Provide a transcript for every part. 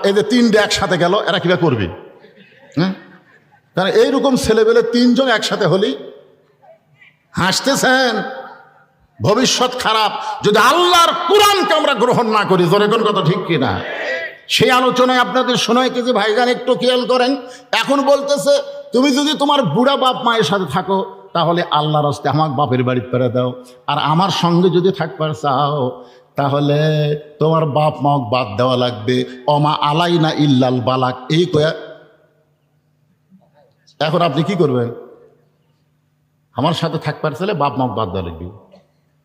এই যে তিনটে একসাথে গেল, এরা কিভাবে করবে? হ্যাঁ, কারণ এইরকম ছেলেবেলে তিনজন একসাথে হলেই হাসতেছেন, ভবিষ্যৎ খারাপ যদি আল্লাহর কোরআনকে আমরা গ্রহণ না করি। জোরে কোন কথা ঠিক কিনা? সেই আলোচনায় আপনাদের শোনাইতেছি ভাইজান, একটু খেয়াল করেন। এখন বলতেছে তুমি যদি তোমার বুড়া বাপ মায়ের সাথে থাকো তাহলে আল্লাহর রাস্তে আমার বাপের বাড়ি পেরে দাও, আর আমার সঙ্গে যদি থাকবার চাও তাহলে তোমার বাপ মাও বাদ দেওয়া লাগবে। অমা আলাইনা ইল্লাল বালাক, এই কয়া এখন আপনি কি করবেন? আমার সাথে থাকবার চাইলে বাপ মাও বাদ দেওয়া লাগবে,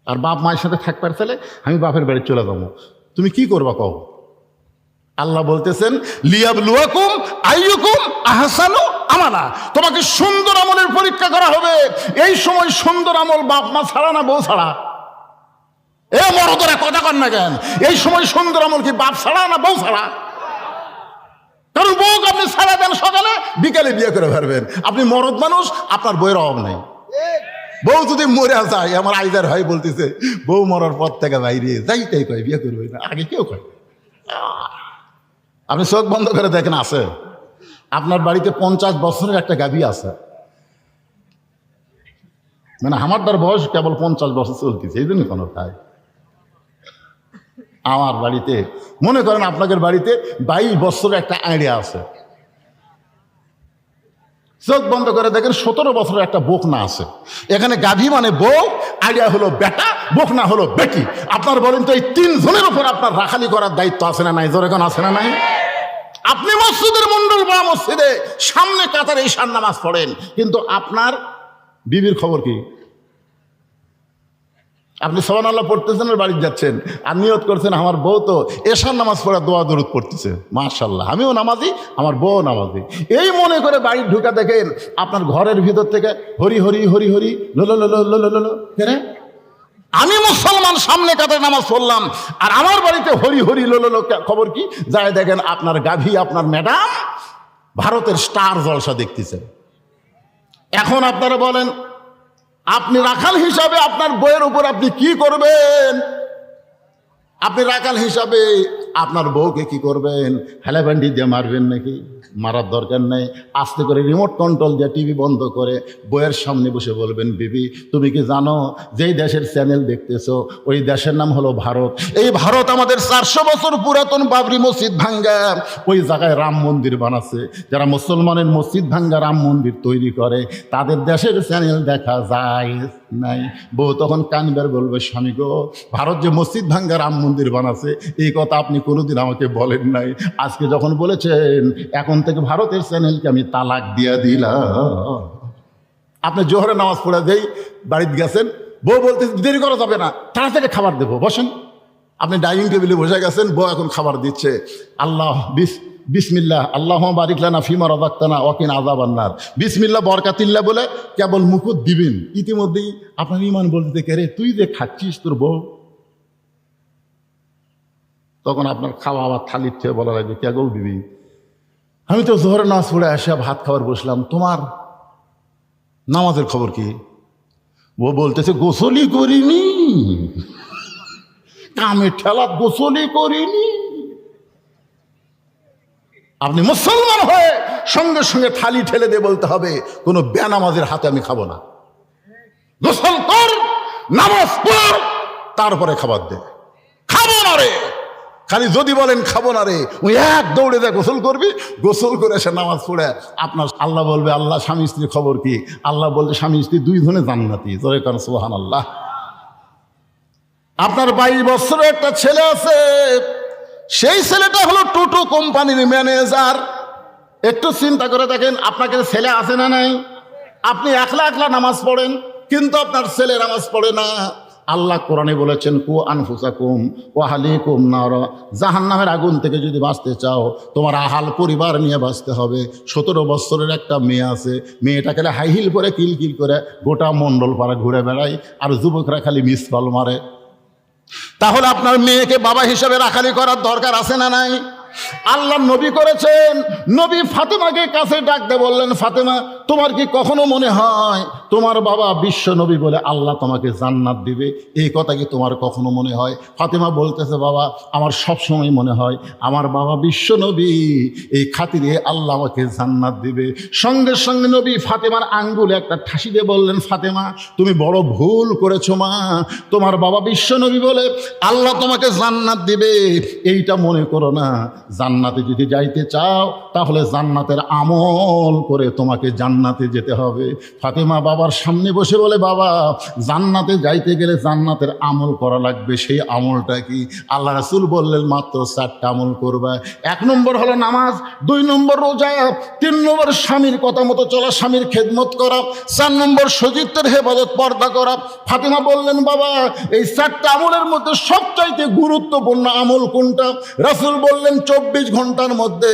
আর বাপ মায়ের সাথে থাকবার চাইলে আমি বাপের বাড়ি চলে যাবো। তুমি কি করবা কও? আল্লাহ বলতেছেন লিয়াবলুয়াকুম আইয়ুকুম আহসানু আমালা, তোমাকে সুন্দর আমলের পরীক্ষা করা হবে। এই সময় সুন্দর আমল বাপ মা ছাড়া না বউ ছাড়া? এ মরদরা কথা কন না কেন? এই সময় সুন্দর আমল কি বাপ ছাড়া না বউ ছাড়া? কারণ বউকে আপনি ছাড়া দেন সকালে, বিকালে বিয়ে করে ফেলবেন। আপনি মরদ মানুষ, আপনার বইয়ের অভাব নেই। বউ যদি মরে যায়, আমার আইদার ভাই বলতেছে বউ মরার পর থেকে বাইরে যাইতেই কয় বিয়ে করবে না, আগে কেউ কয়। আপনি চোখ বন্ধ করে দেখেন, আছে আপনার বাড়িতে 50 বছরের একটা গাভী আছে, মানে আমার তার বয়স কেবল 50 বছর চলতেছে, এই জন্য কোনো তাই। আমার বাড়িতে মনে করেন আপনাদের বাড়িতে 22 বছরের একটা আইডিয়া আছে, চোখ বন্ধ করে দেখেন 17 বছরের একটা বকনা আছে। এখানে গাভী মানে বউ, আইডিয়া হলো বেটা, বকনা হলো বেটি। আপনার বলেন তো এই 3 জনের উপর আপনার রাখালি করার দায়িত্ব আছে না নাই? জোরে কোন আছে না নাই? আপনি মসজিদের মন্ডল বা মসজিদে সামনে কাতারে ঈশার নামাজ পড়েন, কিন্তু আপনার বিবির খবর কি? আপনি সুবহানাল্লাহ পড়তেছেন আর বাড়ি যাচ্ছেন, আর নিয়ত করছেন আমার বউ তো এশার নামাজ পড়া দোয়া দরুদ পড়তেছে, মাশাআল্লাহ আমিও নামাজি, আমার বউ নামাজি। এই মনে করে বাড়ি ঢুকা দেখেন আপনার ঘরের ভিতর থেকে হরি হরি হরি হরি লোলো লোলো লোলো লোলো। আমি মুসলমান, সামনে কাতারে নামাজ পড়লাম, আর আমার বাড়িতে হরি হরি লোলো লো। খবর কি? যায় দেখেন আপনার গাভী, আপনার ম্যাডাম ভারতের স্টার জলসা দেখতেছেন। এখন আপনারা বলেন আপনি রাখাল হিসাবে আপনার বউয়ের উপর আপনি কি করবেন? আপনি রাখাল হিসাবে আপনার বউকে কি করবেন? হেলাব্যান্ডি দিয়ে মারবেন নাকি? মারার দরকার নেই। আস্তে করে রিমোট কন্ট্রোল দিয়ে টিভি বন্ধ করে বউয়ের সামনে বসে বলবেন, বিবি তুমি কি জানো যেই দেশের চ্যানেল দেখতেছো ওই দেশের নাম হলো ভারত। এই ভারত আমাদের 400 বছর পুরাতন বাবরি মসজিদ ভাঙ্গা ওই জায়গায় রাম মন্দির বানাচ্ছে। যারা মুসলমানের মসজিদ ভাঙ্গা রাম মন্দির তৈরি করে তাদের দেশের চ্যানেল দেখা যায় নাই। বউ তখন কানবার বলবে, স্বামী গো, ভারত যে মসজিদ ভাঙ্গা রাম মন্দির বানাচ্ছে এই কথা আপনি কোনোদিন আমাকে বলেন নাই। আজকে যখন বলেছেন, এখন থেকে ভারতের চ্যানেলকে আমি তালাক দিয়ে দিলাম। আপনি জোহরে নামাজ পড়ে দেই বাড়িতে গেছেন, বউ বলতে দেরি করা যাবে না, তাড়াতাড়ি খাবার দেবো, বসেন। আপনি ডাইনিং টেবিলে বসে গেছেন, বউ এখন খাবার দিচ্ছে। আল্লাহ বিসমিল্লাহ আল্লাহুম্মা বারিক লানা ফিমা রাযাকতানা ওয়া কিনা আযাবান্নার, বিসমিল্লাহ বরকাতিল্লাহ বলে কেবল মুখত দিবেন। ইতিমধ্যেই আপনার ইমান বলতে কে রে তুই যে খাচ্ছিস তোর বউ। তখন আপনার খাওয়া আবার থালির থেকে বলা লাগবে, কে গো বিবি, আমি তো জোহরের নামাজ পড়ে আসা ভাত খাবার বসলাম, তোমার নামাজের খবর কি? ও বলতেছে গোসলই করিনি, কামে ঠেলা গোসলই করিনি। আপনি মুসলমান হয়ে সঙ্গে সঙ্গে থালি ঠেলে দিয়ে বলতে হবে কোনো বেনামাজের হাতে আমি খাবো না। গোসল কর, নামাজ পড়, তারপরে খাবার দে। খাবো না রে, খালি যদি বলেন খাবো না রে, ওই এক দৌড়ে দেয় গোসল করবি, গোসল করে এসে নামাজ পড়ে আপনার আল্লাহ বলবে, আল্লাহ স্বামী স্ত্রীর খবর কি? আল্লাহ বলবে স্বামী স্ত্রী 2 জনে জান্নাতি। জোরে কারণ সুবহানাল্লাহ। আপনার 22 বছরের একটা ছেলে আছে, সেই ছেলেটা হলো টোটো কোম্পানির ম্যানেজার। একটু চিন্তা করে দেখেন আপনাকে ছেলে আছে না নাই? আপনি একলা একলা নামাজ পড়েন, কিন্তু আপনার ছেলে নামাজ পড়ে না। আল্লাহ কোরআনে বলেছেন, কু আনফুসাকুম ওয়া আহলিকুম নার, জাহান্নামের আগুন থেকে যদি বাঁচতে চাও তোমার আহাল পরিবার নিয়ে বাঁচতে হবে। 17 বছরের একটা মেয়ে আছে, মেয়েটাকে হাই হিল করে কিলকিল করে গোটা মণ্ডল পাড়া ঘুরে বেড়ায়, আর যুবকরা খালি মিস কল মারে। তাহলে আপনার মেয়েকে বাবা হিসাবে রাখালি করার দরকার আছে না নাই? আল্লাহ নবী করেছেন, নবী ফাতেমাকে কাছে ডাকতে বললেন, ফাতেমা তোমার কি কখনো মনে হয় তোমার বাবা বিশ্ব নবী বলে আল্লাহ তোমাকে জান্নাত দিবে? এই কথা কি তোমার কখনো মনে হয়? ফাতেমা বলতেছে, বাবা আমার সব সময় মনে হয় আমার বাবা বিশ্ব নবী, এই খাতিরে আল্লাহ আমাকে জান্নাত দিবে। সঙ্গে সঙ্গে নবী ফাতেমার আঙ্গুলে একটা ঠাসি দিয়ে বললেন, ফাতেমা তুমি বড় ভুল করেছো মা, তোমার বাবা বিশ্ব নবী বলে আল্লাহ তোমাকে জান্নাত দিবে এইটা মনে করো না। জান্নাতে যদি যাইতে চাও তাহলে জান্নাতের আমল করে তোমাকে জান্নাতে যেতে হবে। ফাতেমা বাবার সামনে বসে বলে, বাবা জান্নাতে যাইতে গেলে জান্নাতের আমল করা লাগবে, সেই আমলটা কি? আল্লাহ রাসূল বললেন, মাত্র 4টা আমল করবা। 1 নম্বর হলো নামাজ, 2 নম্বর রোজা, 3 নম্বর স্বামীর কথা মতো চলা, স্বামীর খেদমত করা, 4 নম্বর সতীত্বের হেফাজত পর্দা করা। ফাতেমা বললেন, বাবা এই 4টা আমলের মধ্যে সবচাইতে গুরুত্বপূর্ণ আমল কোনটা? রাসূল বললেন, 24 ঘন্টার মধ্যে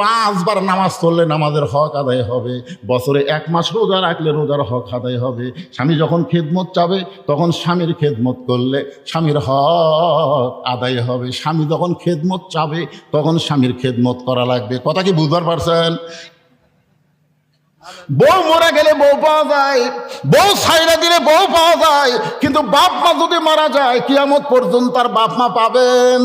5 বার নামাজ পড়লে নামাজের হক আদায় হবে, বছরে 1 মাস রোজা রাখলে রোজার হক আদায় হবে। স্বামী যখন খেদমত চাবে তখন স্বামীর খেদমত করলে স্বামীর হক আদায় হবে। স্বামী যখন খেদমত চাবে তখন স্বামীর খেদমত করা লাগবে। কথা কি বুঝতে পারছেন? বউ মরে গেলে বউ পাওয়া যায়, বউ ছাইরা দিলে বউ পাওয়া যায়, কিন্তু বাপ মা যদি মারা যায় কিয়ামত পর্যন্ত তার বাপ মা পাবেন।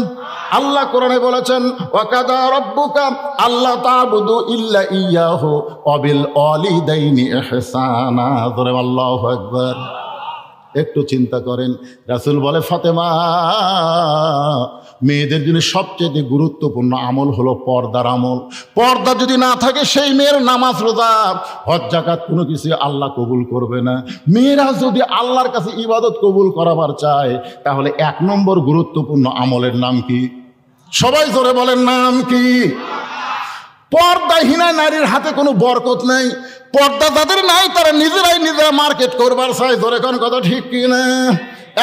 আল্লাহ কোরআনে বলেছেন, ওয়াকাদা রাব্বুকা আল্লা তা'বুদু ইল্লা ইয়াহু ওয়া বিল ওয়ালিদাইনি ইহসানা। জোরে আল্লাহু আকবার। একটু চিন্তা করেন, রাসূল বলে, ফাতেমা মেয়েদের জন্য সবচেয়ে গুরুত্বপূর্ণ আমল হলো পর্দার আমল। পর্দা যদি না থাকে সেই মেয়ের নামাজ রোজা হজ যাকাত কোনো কিছু আল্লাহ কবুল করবে না। মেয়েরা যদি আল্লাহর কাছে ইবাদত কবুল করাবার চায় তাহলে 1 নম্বর গুরুত্বপূর্ণ আমলের নাম কি? সবাই জোরে বলেন, নাম কি? পর্দাহীনা নারীর হাতে কোনো বরকত নেই। পর্দা যাদের নাই তারা নিজেরা মার্কেট করবার চায়। জোরে কোন কথা ঠিক কি না?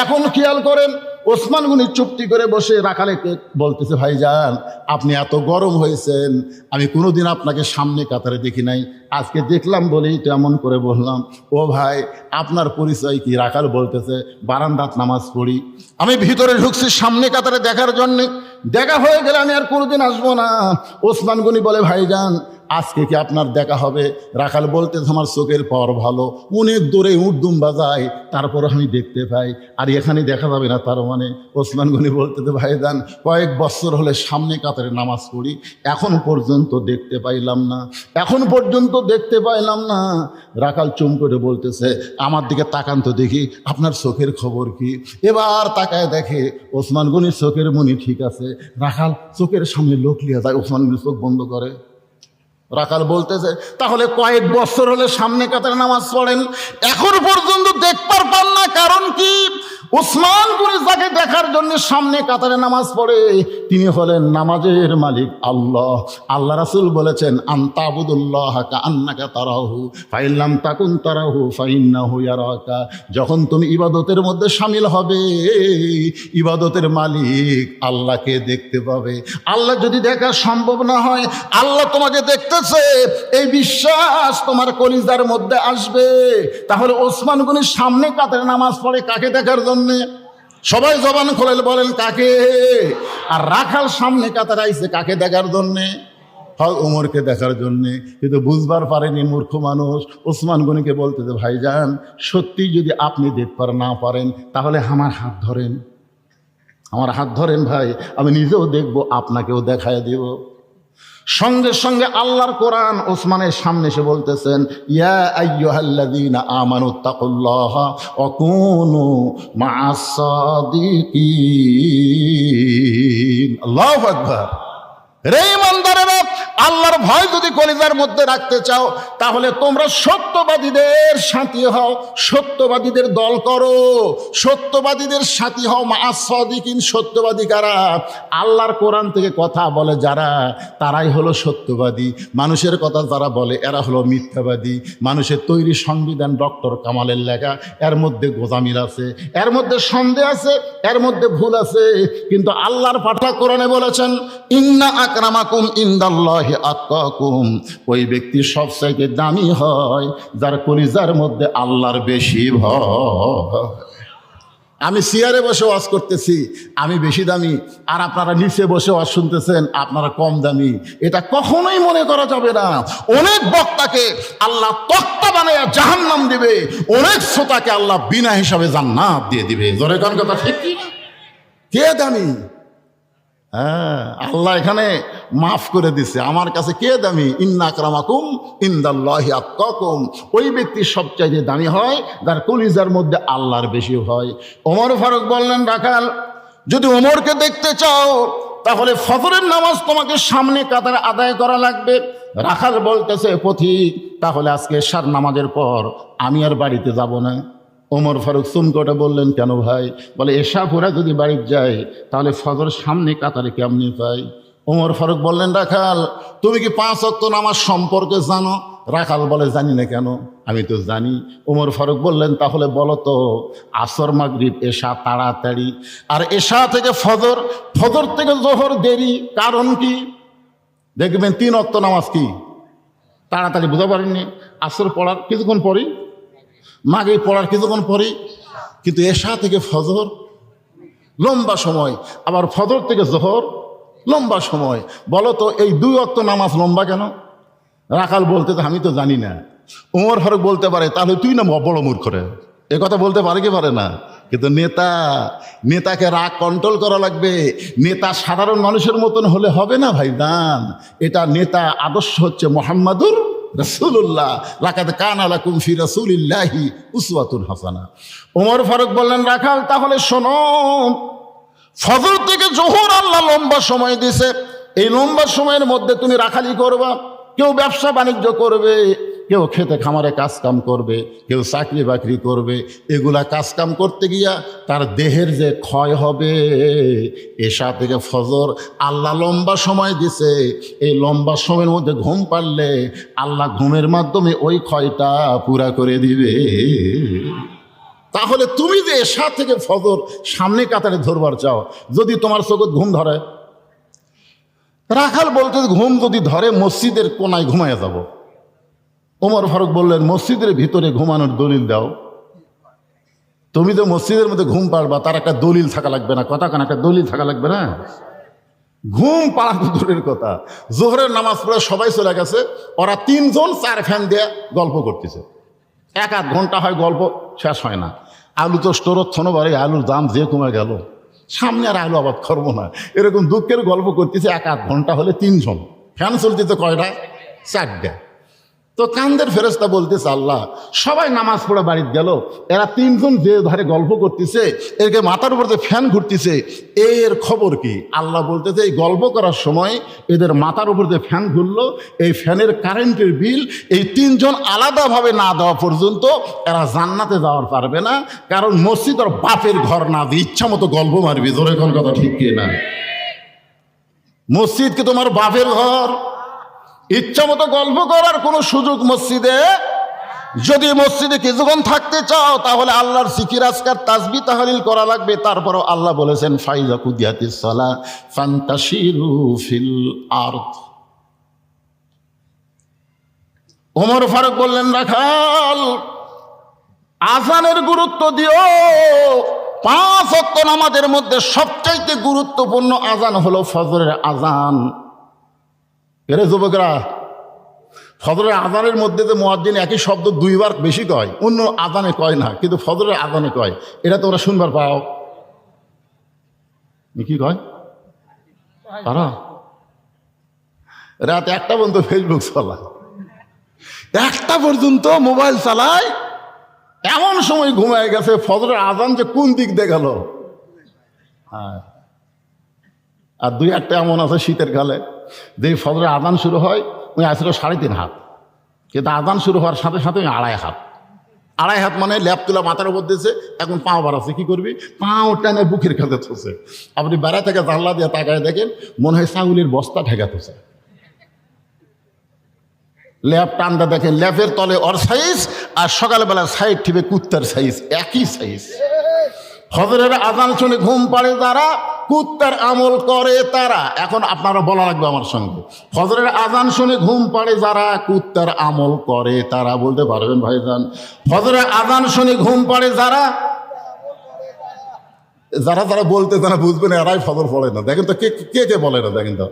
এখন খেয়াল করেন, ওসমান গনি চুপটি করে বসে রাখালেকে বলতেছে, ভাইজান আপনি এত গরম হয়েছেন, আমি কোনোদিন আপনাকে সামনে কাতারে দেখি নাই, আজকে দেখলাম বলেই তো এমন করে বললাম। ও ভাই আপনার পরিচয় কি? রাখাল বলতেছে, বারান্দাত নামাজ পড়ি, আমি ভিতরে ঢুকছি সামনে কাতারে দেখার জন্যে, দেখা হয়ে গেলে আমি আর কোনোদিন আসবো না। ওসমান গনি বলে, ভাইজান আজকে কি আপনার দেখা হবে? রাখাল বলতে, আমার চোখের পাওয়ার ভালো, অনেক দূরে উর্দুম বাজায়, তারপর আমি দেখতে পাই, আর এখানে দেখা যাবে না তার মানে? ওসমান গনি বলতে, ভাইজান কয়েক বছর হলে সামনে কাতারে নামাজ পড়ি, এখন পর্যন্ত দেখতে পাইলাম না, এখন পর্যন্ত দেখতে পাইলাম না। রাখাল চুম করে বলতেছে, আমার দিকে তাকান তো দেখি আপনার চোখের খবর কি? এবার তাকায় দেখে ওসমান গনির চোখের মনি ঠিক আছে। রাখাল চোখের সামনে লোক লিয়া যায়, ওসমান গনি চোখ বন্ধ করে। রাখাল বলতেছে, তাহলে কয়েক বছর হলে সামনে কাতারে নামাজ পড়েন, এখন পর্যন্ত দেখবার পান না, কারণ কি? ওসমান গনি যাকে দেখার জন্য সামনে কাতারে নামাজ পড়ে তিনি হলেন নামাজের মালিক আল্লাহ। আল্লাহ রাসূল বলেছেন, আনতাবুদুল্লাহ কাআন্নাকা তারাহু ফাইন লাম তাকুন তারাহু ফাইন্নাহু ইয়ারাকা। যখন তুমি ইবাদতের মধ্যে শামিল হবে ইবাদতের মালিক আল্লাহকে দেখতে পাবে। আল্লাহ যদি দেখা সম্ভব না হয়, আল্লাহ তোমাকে দেখতেছে এই বিশ্বাস তোমার কলিজার মধ্যে আসবে। তাহলে ওসমান গনি সামনে কাতারে নামাজ পড়ে কাকে দেখার জন্য? সবাই জবান খোলেন, বলেন কাকে? আর রাখাল সামনে কাতারে আইছে কাকে দেখার জন্যে? উমরকে দেখার জন্যে। কিন্তু বুঝবার পারেনি মূর্খ মানুষ। ওসমান গনিকে বলতেছে, ভাইজান সত্যি যদি আপনি দেখবার না পারেন তাহলে আমার হাত ধরেন, আমার হাত ধরেন ভাই, আমি নিজেও দেখবো আপনাকেও দেখায় দেব। সঙ্গে সঙ্গে আল্লাহর কোরআন ওসমানের সামনে এসে বলতেছেন, ইয়া আইয়ুহাল্লাযীনা আমানুত্তাকুল্লাহা ওয়া কুনু মা'আস সাদিকিন। আল্লাহু আকবার। রে ইমানদারেরা, আল্লাহর ভয় যদি কলিজার মধ্যে রাখতে চাও তাহলে তোমরা সত্যবাদীদের সাথী হও, সত্যবাদীদের দল করো, সত্যবাদীদের সাথী হও। মা'আস সাদিকিন, সত্যবাদী কারা? আল্লাহর কোরআন থেকে কথা বলে যারা, তারাই হলো সত্যবাদী। মানুষের কথা যারা বলে এরা হলো মিথ্যাবাদী। মানুষের তৈরি সংবিধান ডক্টর কামালের লেখা, এর মধ্যে গোজামিল আছে, এর মধ্যে সন্দেহ আছে, এর মধ্যে ভুল আছে, কিন্তু আল্লাহর পাঠা কোরআনে বলেছেন, ইন্না আকরামাকুম ইনদাল্লাহি আতকাকুম। ওই ব্যক্তি সবচাইতে দামি হয় যার কলিজার মধ্যে আল্লাহর বেশি ভয়। আমি চেয়ারে বসে ওয়াজ করতেছি, আমি বেশি দামি, আর আপনারা নিচে বসে ওয়াজ শুনতেছেন, আপনারা কম দামি। এটা কখনোই মনে করা যাবে না। অনেক বক্তাকে আল্লাহ তক্তা বানায় জাহান্নাম দিবে, অনেক শ্রোতাকে আল্লাহ বিনা হিসাবে জান্নাত দিয়ে দিবে। জোরে কোন কথা ঠিক কি? কে দামি? হ্যাঁ, আল্লাহ এখানে মাফ করে দিছে। আমার কাছে কে দামি? ইন্না আকরামাকুম ইনদাল্লাহি আতকাকুম। ওই ব্যক্তি সবচাইতে দামি হয় যার কলিজার মধ্যে আল্লাহর বেশি হয়। ওমর ফারুক বললেন, রাখাল, যদি ওমরকে দেখতে চাও তাহলে ফজরের নামাজ তোমাকে সামনে কাতারে আদায় করা লাগবে। রাখাল বলতেছে, পথিক, তাহলে আজকে এশার নামাজের পর আমি আর বাড়িতে যাব না। ওমর ফারুক চুমকোটা বললেন, কেন ভাই? বলে, এশা পড়া যদি বাড়িতে যায় তাহলে ফজর সামনে কাতারে কেমনি পাই? ওমর ফারুক বললেন, রাখাল, তুমি কি 5 ওয়াক্ত নামাজ সম্পর্কে জানো? রাখাল বলে, জানি না। কেন? আমি তো জানি। ওমর ফারুক বললেন, তাহলে বলো তো, আসর মাগরিব এশা তাড়াতাড়ি, আর এশা থেকে ফজর, ফজর থেকে জোহর দেরি, কারণ কি? দেখবেন 3 ওয়াক্ত নামাজ কি তাড়াতাড়ি, বুঝতে পারেননি? আসর পড়ার কিছুক্ষণ পরেই, মাগরিব পড়ার কিছুক্ষণ পরেই, কিন্তু এশা থেকে ফজর লম্বা সময়, আবার ফজর থেকে জোহর লম্বা সময়। বলো তো, এই 2 ওয়াক্ত নামাজ লম্বা কেন? রাখাল বলতে, আমি তো জানি না। ওমর ফারুক বলতে পারে, তাহলে তুই না বড় মূর্খ রে। এ কথা বলতে পারে কি পারে না? কিন্তু নেতাকে রাগ কন্ট্রোল করা লাগবে। নেতা সাধারণ মানুষের মতন হলে হবে না ভাই দান। এটা নেতা আদর্শ হচ্ছে মুহাম্মাদুর রাসূলুল্লাহ, লাকাদ কানা লাকুম ফি রাসূলিল্লাহি উসওয়াতুন হাসানা। ওমর ফারুক বললেন, রাখাল, তাহলে শোনো, ফজর থেকে জোহর আল্লাহ লম্বা সময় দিছে। এই লম্বা সময়ের মধ্যে তুমি রাখালি করবা। কেউ ব্যবসা বাণিজ্য করবে, কেউ খেতে খামারে কাজকাম করবে, কেউ চাকরি বাকরি করবে। এগুলা কাজকাম করতে গিয়া তার দেহের যে ক্ষয় হবে, এশা থেকে ফজর আল্লাহ লম্বা সময় দিছে। এই লম্বা সময়ের মধ্যে ঘুম পারলে আল্লাহ ঘুমের মাধ্যমে ওই ক্ষয়টা পুরা করে দিবে। তাহলে তুমি যে এশা থেকে ফজর সামনে কাতারে ধরবার চাও, যদি তোমার চোখে ঘুম ধরে, রাখাল বলতে, ঘুম যদি ধরে মসজিদের কোনায় ঘুমাইয়া যাব। ওমর ফারুক বললেন, মসজিদের ভিতরে ঘুমানোর দলিল দাও। তুমি তো মসজিদের মধ্যে ঘুম পাড়বা, তার একটা দলিল থাকা লাগবে না? কথা কেন, একটা দলিল থাকা লাগবে না? ঘুম পাড়া তো দূরের কথা, জোহরের নামাজ পড়ে সবাই চলে গেছে, ওরা 3 জন 4 ফ্যান দিয়ে গল্প করতেছে। 1-1 ঘন্টা হয়, গল্প শেষ হয় না। আলু তো স্টোরথন বাড়ি, আলুর দাম যে কমে গেল, সামনে আর আলু আবাদ করবো না, এরকম দুঃখের গল্প করতেছে। 1-1 ঘন্টা হলে 3 জন ফ্যান চলতেছে। কয়টা? 4টা। তো কান্দের ফেরেশতা বলতেছে, আল্লাহ, সবাই নামাজ পড়ে বাড়িতে গেল, এরা 3 জন যে ধারে গল্প করতেছে, এরকে মাথার উপর যে ফ্যান ঘুরতেছে, এর খবর কি? আল্লাহ বলতেছে, এই গল্প করার সময় এদের মাথার উপর যে ফ্যান ঘুরলো, এই ফ্যানের কারেন্টের বিল এই 3 জন আলাদাভাবে না দেওয়া পর্যন্ত এরা জান্নাতে যাওয়ার পারবে না। কারণ মসজিদ আর বাপের ঘর না, ইচ্ছা মতো গল্প মারবি। জোরে কোন কথা ঠিক কি না? মসজিদ কি তোমার বাপের ঘর? ইচ্ছা মতো গল্প করার কোনো সুযোগ মসজিদে। যদি মসজিদে কিছুক্ষণ থাকতে চাও তাহলে আল্লাহর জিকির আজকার তাসবিহ তাহলিল করা লাগবে। তারপরও আল্লাহ বলেছেন, ফাইজা কুদিয়াতিস সালাহ ফান্তাশিরু ফিল আরদ। ওমর ফারুক বললেন, রাখাল, আজানের গুরুত্ব দিও। 5 ওয়াক্ত নামাজের মধ্যে সবচাইতে গুরুত্বপূর্ণ আজান হলো ফজরের আজান। এরে যুবকরা, ফজরের আজানের মধ্যে যে মুয়াজ্জিন একই শব্দ 2 বার বেশি কয়, অন্য আজানে কয় না, কিন্তু ফজরের আজানে কয়। এটা তোমরা শুনবার পাও? কি কয় তারা? রাত 1টা পর্যন্ত ফেসবুক চালায়, 1টা পর্যন্ত মোবাইল চালায়, এমন সময় ঘুমায় গেছে। ফজরের আজান যে কোন দিক দিয়ে গেল। হ্যাঁ, আর 2-1টা এমন আছে শীতের কালে, যে ফজরের আজান শুরু হয় ওই আসলে 3.5 হাত, কিন্তু আজান শুরু হওয়ার সাথে সাথে ওই 2.5 হাত। 2.5 হাত মানে ল্যাপ তুলা মাথার উপর দিয়েছে, এখন পাও বাড়াচ্ছে। কি করবি? পাও টানে বুকের কাছে থসে। আপনি বেড়া থেকে জানলা দিয়ে তাকায় দেখেন, মনে হয় ছাগলের বস্তা ঠেকা থসে। ল্যাপ টানটা দেখেন, ল্যাপের তলে ওর সাইজ, আর সকালবেলা সাইড ঠিবে কুত্তার সাইজ, একই সাইজ। ফজরের আজান শুনে ঘুম পাড়ে যারা, কুত্তার আমল করে তারা। এখন আপনারা বলা লাগবে আমার সঙ্গে, ফজরের আজান শুনে ঘুম পাড়ে যারা, কুত্তার আমল করে তারা। বলতে পারবেন ভাইজান? ফজরের আজান শুনে ঘুম পাড়ে যারা, যারা যারা বলতে তারা বুঝবেন এরাই ফজর পড়ে না। দেখেন তো কে কে কে বলে না, দেখেন তো।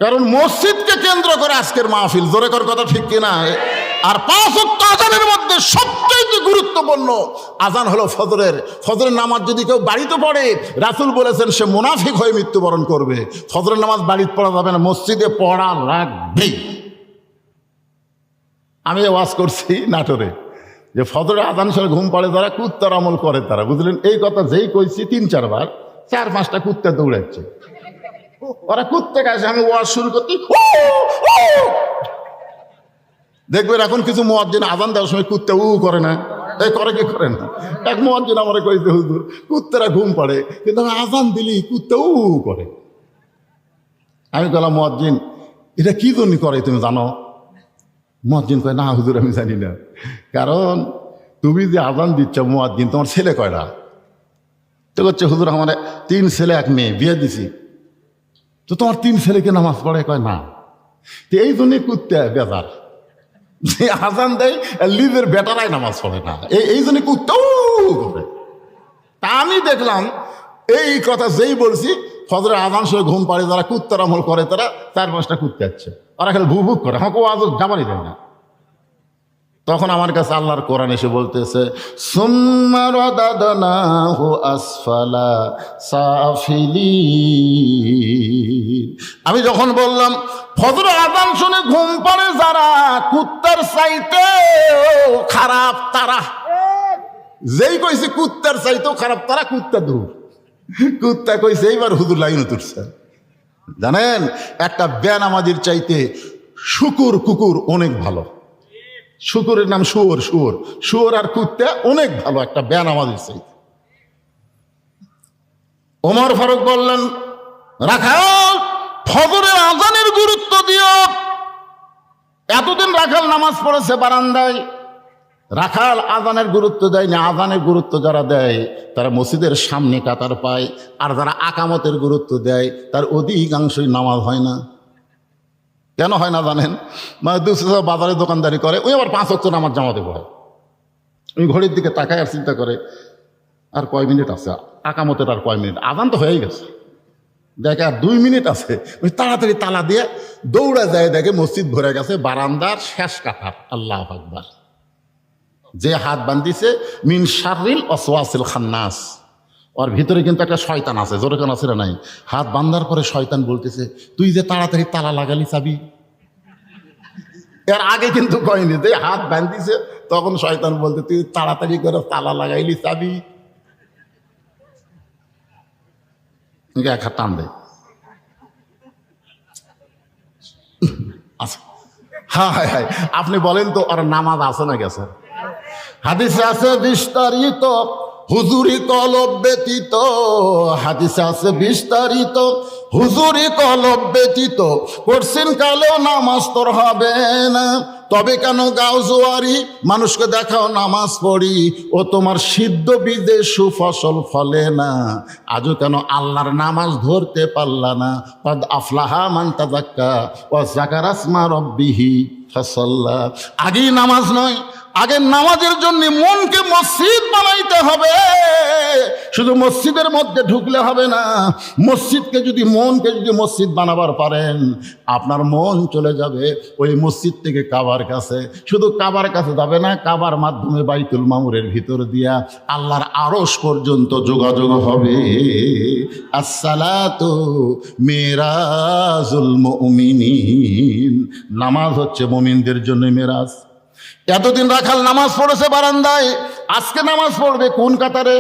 কারণ মসজিদকে কেন্দ্র করে আজকের মাহফিল, জোরে কর কথা ঠিক কিনা? আর 5 ওয়াক্ত আজানের মধ্যে সবচেয়ে গুরুত্বপূর্ণ আজান হলো ফজরের। ফজরের নামাজ যদি কেউ বাড়িতে পড়ে, রাসূল বলেছেন সে মুনাফিক হয়ে মৃত্যুবরণ করবে। ফজরের নামাজ বাড়িতে পড়া যাবে না, মসজিদে পড়া লাগবেই। আমি ওয়াজ করছি নাটোরে যে ফজরের আজান শুনে ঘুম পড়ে যারা, কুত্তার আমল করে তারা, বুঝলেন? এই কথা যেই কইছি 3-4 বার 4-5টা কুত্তা দৌড়াচ্ছে। ওরা কুত্তে গাছে আমি ওয়াজ শুরু করতে দেখবেন এখন কিছু মুয়াজ্জিন আজান দেওয়ার সময় কুত্তে করে না, এই করে কি করে না। এক মুয়াজ্জিন আমার কইছে, হুজুর কুত্তেরা ঘুম পাড়ে কিন্তু আমি আজান দিলি কুত্তে করে। আমি বললাম, মুয়াজ্জিন এটা কি জন্য করে তুমি জানো? মুয়াজ্জিন কয়, না হুজুর আমি জানি না। কারণ তুমি যে আজান দিচ্ছ মুয়াজ্জিন, তোমার ছেলে কয়টা? তো করছে, হুজুর আমার 3 ছেলে 1 মেয়ে, বিয়ে দিছি। তো তোমার 3 ছেলেকে নামাজ পড়ে? কয় না। তো এই জন্যই কুত্তে বেজার, যে আজান দেয় লিজের বেটারাই নামাজ পড়ে না, এই জন্য কুত্তে করে। তা আমি দেখলাম এই কথা যেই বলছি, ফজরের আজান শুনে ঘুম পাড়ে যারা কুত্তার আমল করে তারা 4-5টা কুত্তে আছে, ওরা খালি ভুক করে, আমাকে আজ জামানি দেয় না। তখন আমার কাছে আল্লাহর কোরআন এসে বলতেছে, সুম্মা রাদাদনাহু আসফালা সাফিলিন। আমি যখন বললাম ফজরের আযান শুনে ঘুম পড়ে যারা কুত্তার চাইতে খারাপ তারা, যেই কইছে কুত্তার চাইতেও খারাপ তারা, কুত্তা দূর। কুত্তা কইছে এইবার হুজুর লাইন তুলছে। জানেন একটা বেনামাজির চাইতে শুকুর কুকুর অনেক ভালো। শুকুরের নাম শুয়োর, শুয়োর আর কুত্তা অনেক ভালো একটা বেনামাজির চাইতে। ওমর ফারুক বললেন, রাখাল ফজরের আজানের গুরুত্ব দিও। এতদিন রাখাল নামাজ পড়েছে বারান্দায়, রাখাল আজানের গুরুত্ব দেয় না। আজানের গুরুত্ব যারা দেয় তারা মসজিদের সামনে কাতার পায়, আর যারা আকামতের গুরুত্ব দেয় তার অধিকাংশই নামাজ হয় না। কেন হয় না জানেন? মানে দুসরা বাজারে দোকানদারি করে, ওই আবার 5 ওয়াক্ত নামাজ জামাতে পড়ে। ওই ঘড়ির দিকে তাকায় আর চিন্তা করে আর কয় মিনিট আছে, আকামতের আর কয় মিনিট, আজান তো হয়েই গেছে, দেখে আর 2 মিনিট আছে। ওই তাড়াতাড়ি তালা দিয়ে দৌড়া যায়, দেখে মসজিদ ভরে গেছে, বারান্দার শেষ কাতার। আল্লাহু আকবার। যে হাত বান্ধিছে মিন শাররিল ওয়াসওয়াসিল খান্নাস, ওর ভিতরে কিন্তু একটা শয়তান আছে, জোরে কেন আছে না নাই? হাত বান্ধার পরে শয়তান বলতেছে, তুই যে তাড়াতাড়ি তালা লাগালি চাবি। এর আগে কিন্তু কয়নি, যে হাত বান্ধিছে তখন শয়তান বলতে, তুই তাড়াতাড়ি করে তালা লাগাইলি চাবি। এক হাত টান দেয়। আচ্ছা, হ্যাঁ হ্যাঁ হ্যাঁ, আপনি বলেন তো ওর নামাজ আছে না গেছে? হাদিসে আছে বিস্তারিত হুজুরি কলব ব্যতীত, হাদিসে আছে বিস্তারিত হুজুরি কলব ব্যতীত করছেন কালেও নামাজ তোর হবে না। তবে কেন গাও জোয়ারি, মানুষকে দেখাও নামাজ পড়ি, ও তোমার সিদ্ধ বীজে সুফসল ফলে না। আজও কেন আল্লাহর নামাজ ধরতে পারলা না? কদ আফলাহা মান তাযাক্কা ওয়া যাকারা ইসমা রাব্বিহি ফাসাল্লা। আগেই নামাজ নয়, আগে নামাজের জন্য মনকে মসজিদ বানাইতে হবে। শুধু মসজিদের মধ্যে ঢুকলে হবে না, মসজিদকে যদি মনকে যদি মসজিদ বানাবার পারেন, আপনার মন চলে যাবে ওই মসজিদ থেকে কাবার কাছে। শুধু কাবার কাছে যাবে না, কাবার মাধ্যমে বাইতুল মামুরের ভিতর দিয়া আল্লাহর আরশ পর্যন্ত যোগাযোগ হবে। আসসালাতু মিরাজুল মুমিনিন, নামাজ হচ্ছে মুমিনদের জন্য মেরাজ। এতদিন রাখাল নামাজ পড়েছে বারান্দায়, আজকে নামাজ পড়বে কোন কাতারে?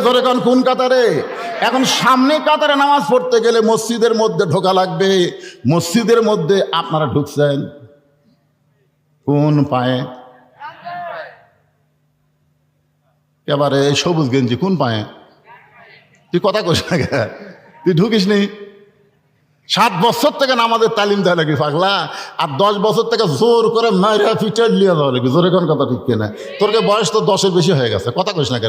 জোরে কোন কোন কাতারে? এখন সামনে কাতারে নামাজ পড়তে গেলে মসজিদের মধ্যে ঢোকা লাগবে। মসজিদের মধ্যে আপনারা ঢুকছেন কোন পায়ে? এবারে সবুজ গেঞ্জি কোন পায়ে? তুই কথা কইস না, তুই ঢুকিস নি। 7 বছর থেকে নামাজের তালিম দেওয়া লাগবে পাগলা, আর 10 বছর থেকে জোর করে মাইরা ফিটার লিয়ে দেওয়া লাগবে। জোরে কোন কথা ঠিক কিনা? তোরকে বয়স তো 10-এর বেশি হয়ে গেছে, কথা কইস না কে?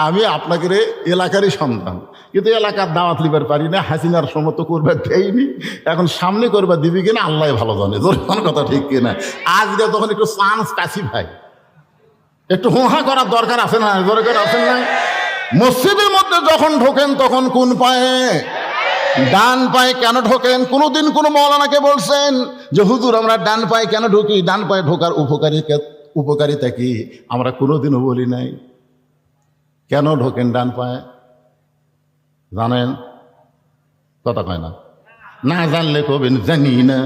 আমি আপনাকে এলাকারই সন্তান, কিন্তু এলাকার দাওয়াত লিবার পারি না, হাসিনার সমত করবে দেয়নি, এখন সামনে করবে দিবি কিনা আল্লাহ ভালো জানে। যখন কথা ঠিক কিনা, আজকে তখন একটু চান্স কাছি ভাই, একটু হোহা করার দরকার আছে না, দরকার আছে না? মসজিদের মধ্যে যখন ঢোকেন তখন কোন পায়ে? ডান পায়ে কেন ঢোকেন? কোনোদিন কোনো মৌলানাকে বলছেন যে হুজুর আমরা ডান পায়ে কেন ঢুকি, ডান পায়ে ঢোকার উপকারিতা কি? আমরা কোনোদিনও বলি নাই। কেন ঢোকেন ডান পায়ে জানেন? কথা কয় না, না জানলে কবেন জানি না,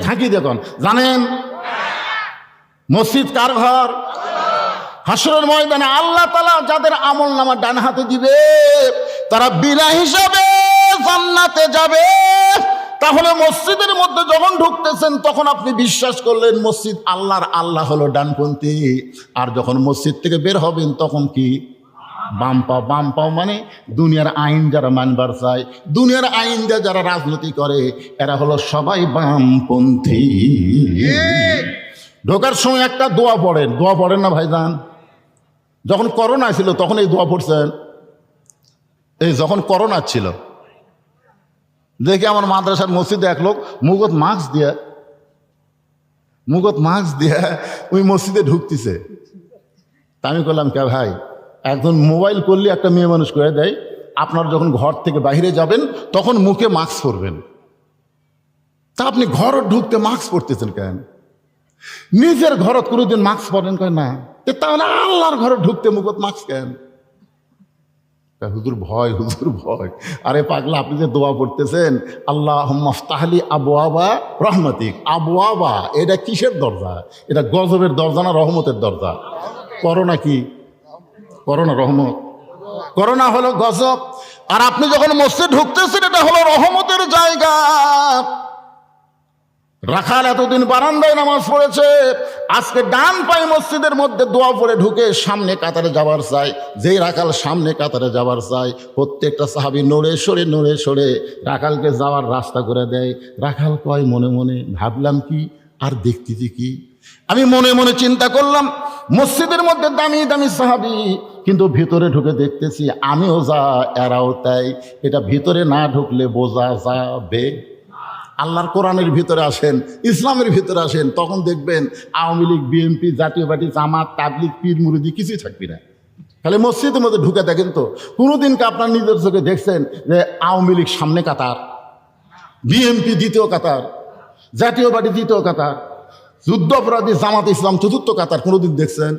থাকি দেখুন। জানেন মসজিদ কার ঘর? হাসরের ময়দানে আল্লাহ তাআলা যাদের আমল নামা ডান হাতে দিবে তারা বিনা হিসাবে জান্নাতে যাবে। তাহলে মসজিদের মধ্যে যখন ঢুকতেছেন তখন আপনি বিশ্বাস করলেন মসজিদ আল্লাহর, আল্লাহ হলো ডানপন্থী। আর যখন মসজিদ থেকে বের হবেন তখন কি? বাম পাও। বাম পাও মানে দুনিয়ার আইন যারা মানবার চায়, দুনিয়ার আইন যারা রাজনীতি করে, এরা হলো সবাই বামপন্থী। ঢোকার সময় একটা দোয়া পড়েন, দোয়া পড়েন না ভাইজান? যখন করোনা ছিল তখন এই দোয়া পড়ছেন? এই যখন করোনা ছিল দেখি আমার মাদ্রাসার মসজিদে এক লোক মুগত মাস্ক দিয়ে ওই মসজিদে ঢুকতেছে। তা আমি করলাম কে ভাই, একজন মোবাইল করলে একটা মেয়ে মানুষ করে দেয়, আপনার যখন ঘর থেকে বাইরে যাবেন তখন মুখে মাস্ক পরবেন, তা আপনি ঘর ঢুকতে মাস্ক পরতেছেন কেন? নিজের ঘরত কোনোদিন মাস্ক পরেন কয় না, তাহলে আল্লাহর ঘরে ঢুকতে মুখত মাস্ক কেন? হুজুর ভয়, হুজুর ভয়। আরে পাগলা, আপনি যে দোয়া পড়তেছেন আল্লাহুম্মা ইফতাহলি আবওয়াবা রহমাতিক, আবওয়াবা এটা কিসের দরজা? এটা গজবের দরজা না রহমতের দরজা? করোনা কি? করোনা রহমত? করোনা হলো গজব। আর আপনি যখন মসজিদ ঢুকতেছেন এটা হলো রহমতের জায়গা। রাখাল এতদিন বারান্দায় নামাজ পড়েছে, আজকে ডান পায়ে মসজিদের মধ্যে দোয়া পড়ে ঢুকে সামনে কাতারে যাবার চাই। যেই রাখাল সামনে কাতারে যাবার চাই, প্রত্যেকটা সাহাবী নড়ে সরে রাখালকে যাওয়ার রাস্তা করে দেয়। রাখাল কয় মনে মনে, ভাবলাম কি আর দেখতেছি কি? আমি মনে মনে চিন্তা করলাম মসজিদের মধ্যে দামি দামি সাহাবী, কিন্তু ভিতরে ঢুকে দেখতেছি আমিও যা এরাও তাই। এটা ভিতরে না ঢুকলে বোঝা যাবে। আল্লাহর কোরআনের ভিতরে আসেন, ইসলামের ভিতরে আসেন, তখন দেখবেন আওয়ামী লীগ, বিএনপি, জাতীয় পার্টি, জামাত, তাবলিগ, পীর মুরিদি কিছুই থাকবি না। তাহলে মসজিদের মধ্যে ঢুকে দেখেন তো কোনোদিনকে আপনার নিজের চোখে দেখছেন যে আওয়ামী লীগ সামনে কাতার, বিএনপি দ্বিতীয় কাতার, জাতীয় পার্টি তৃতীয় কাতার, যুদ্ধ অপরাধী জামাত ইসলাম চতুর্থ কাতার কোনোদিন দেখছেন?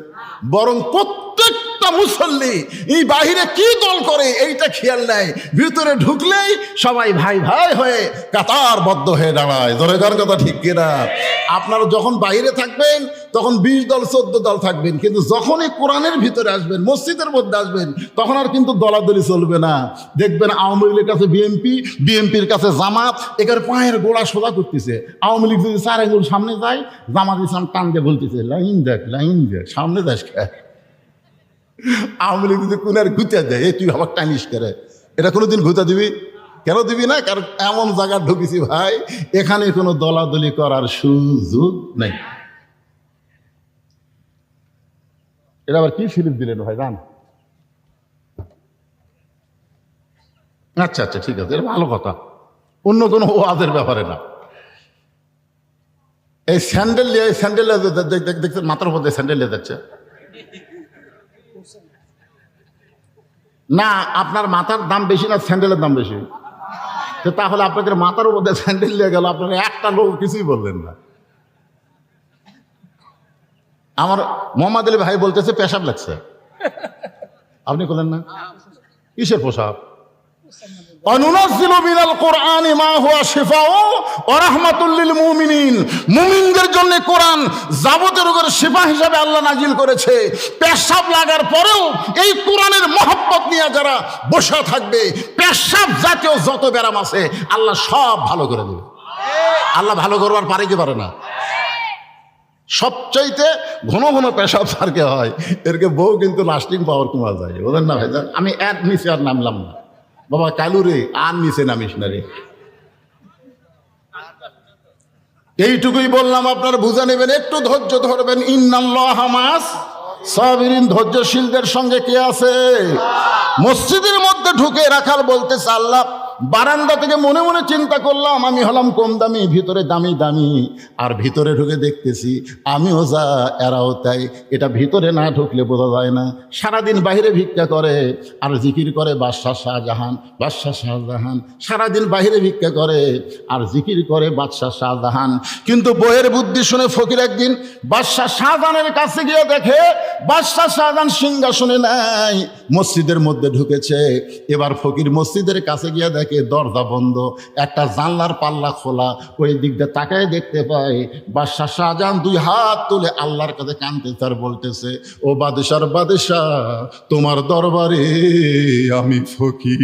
বরং প্রত্যেকটা মুসল্লি এই বাহিরে কি দল করে এইটা খেয়াল নাই, ভিতরে ঢুকলেই সবাই ভাই ভাই হয়ে কাতারবদ্ধ হয়ে দাঁড়ায়। ধরে কার কথা ঠিক কিনা? আপনারা যখন বাইরে থাকবেন তখন 20 দল 14 দল থাকবেন, কিন্তু যখনই কোরআনের ভিতরে আসবেন, মসজিদের মধ্যে আসবেন, তখন আর কিন্তু দলাদলি চলবে না। দেখবেন আওয়ামী লীগের কাছে বিএনপি, বিএনপির কাছে জামাত, এখানে পায়ের গোড়া সোজা করতেছে। আওয়ামী লীগ যদি 4 আঙ্গুল সামনে যায়, জামাত ইসলাম টান দিয়ে বলতেছে লাইন দেখ, সামনে যাস খা। আওয়ামী লীগ যদি কোন আর ঘুতে দেয়, তুই আবার টানিস করে, এটা কোনোদিন ঘুতে দিবি? কেন দিবি না? কারণ এমন জায়গা ঢুকেছি ভাই, এখানে কোনো দলাদলি করার সুযোগ নেই। এটা আবার কি স্লিপ দিলেন ভাই জান? আচ্ছা আচ্ছা ঠিক আছে, এটা ভালো কথা, অন্য কোনো ওয়াজের ব্যাপারে না। এই স্যান্ডেল দেখছেন মাথার উপর দিয়ে স্যান্ডেল নিয়ে যাচ্ছে না? আপনার মাথার দাম বেশি না স্যান্ডেলের দাম বেশি? তাহলে আপনাদের মাথার উপর দিয়ে স্যান্ডেল নিয়ে গেল, আপনারা একটা লোক কিছুই বললেন না। আমার মোহাম্মদ আলী ভাই বলতেছে পেশাব লাগছে, আপনি বললেন না? কিসের পোশাক? অনুনাজ্জিলু মিনাল কোরআনি মা হুয়া শিফাউ ওয়া রাহমাতুল লিল মুমিনিন। মুমিনদের জন্য কোরআন যাবতীয় রোগের শিফা হিসাবে আল্লাহ নাজিল করেছে। পেশাব লাগার পরেও এই কোরআনের মহব্বত নিয়ে যারা বসে থাকবে, পেশাব জাতীয় যত ব্যারাম আছে আল্লাহ সব ভালো করে দেবে। আল্লাহ ভালো করবার পারে কি পারে না? সবচাইতে ঘন ঘন পেশাব সারকে হয়, এরকে বউ কিন্তু লাস্টিং পাওয়ার কমা যায়, বলেন না ভাইজান? আমি এক নিচে আর নামলাম না বাবা, কালু রে আর নিচে নামিস না রে। এইটুকুই বললাম, আপনারা বুঝে নেবেন, একটু ধৈর্য ধরবেন। ইন্নাল্লাহা মাস সাবিরিন ধৈর্যশীলদের সঙ্গে কে আছে? মসজিদের মধ্যে ঢুকে রাখাল বলতেছে, আল্লাহ বারান্দা থেকে মনে মনে চিন্তা করলাম আমি হলাম কম দামি, ভিতরে দামি দামি, আর ভিতরে ঢুকে দেখতেছি আমিও যা এরাও তাই। এটা ভিতরে না ঢুকলে বোঝা যায় না। সারাদিন বাইরে ভিক্ষা করে আর জিকির করে বাদশাহ শাহজাহান, বাদশাহ শাহজাহান। সারাদিন বাইরে ভিক্ষা করে আর জিকির করে বাদশাহ শাহজাহান। কিন্তু বইয়ের বুদ্ধি শুনে ফকির একদিন বাদশাহ শাহজাহানের কাছে গিয়ে দেখে বাদশাহ শাহজাহান সিংহাসনে নাই, মসজিদের মধ্যে ঢুকেছে। এবার ফকির মসজিদের কাছে গিয়ে দেখে দরজা বন্ধ, একটা জানলার পাল্লা খোলা। ওই দিক দিয়ে তাকায় দেখতে পায় বাদশাহ শাহজাহান দুই হাত তুলে আল্লাহর কাছে কাঁদতেছে আর বলতেছে, ও বাদশার বাদশাহ, তোমার দরবারে আমি ফকির।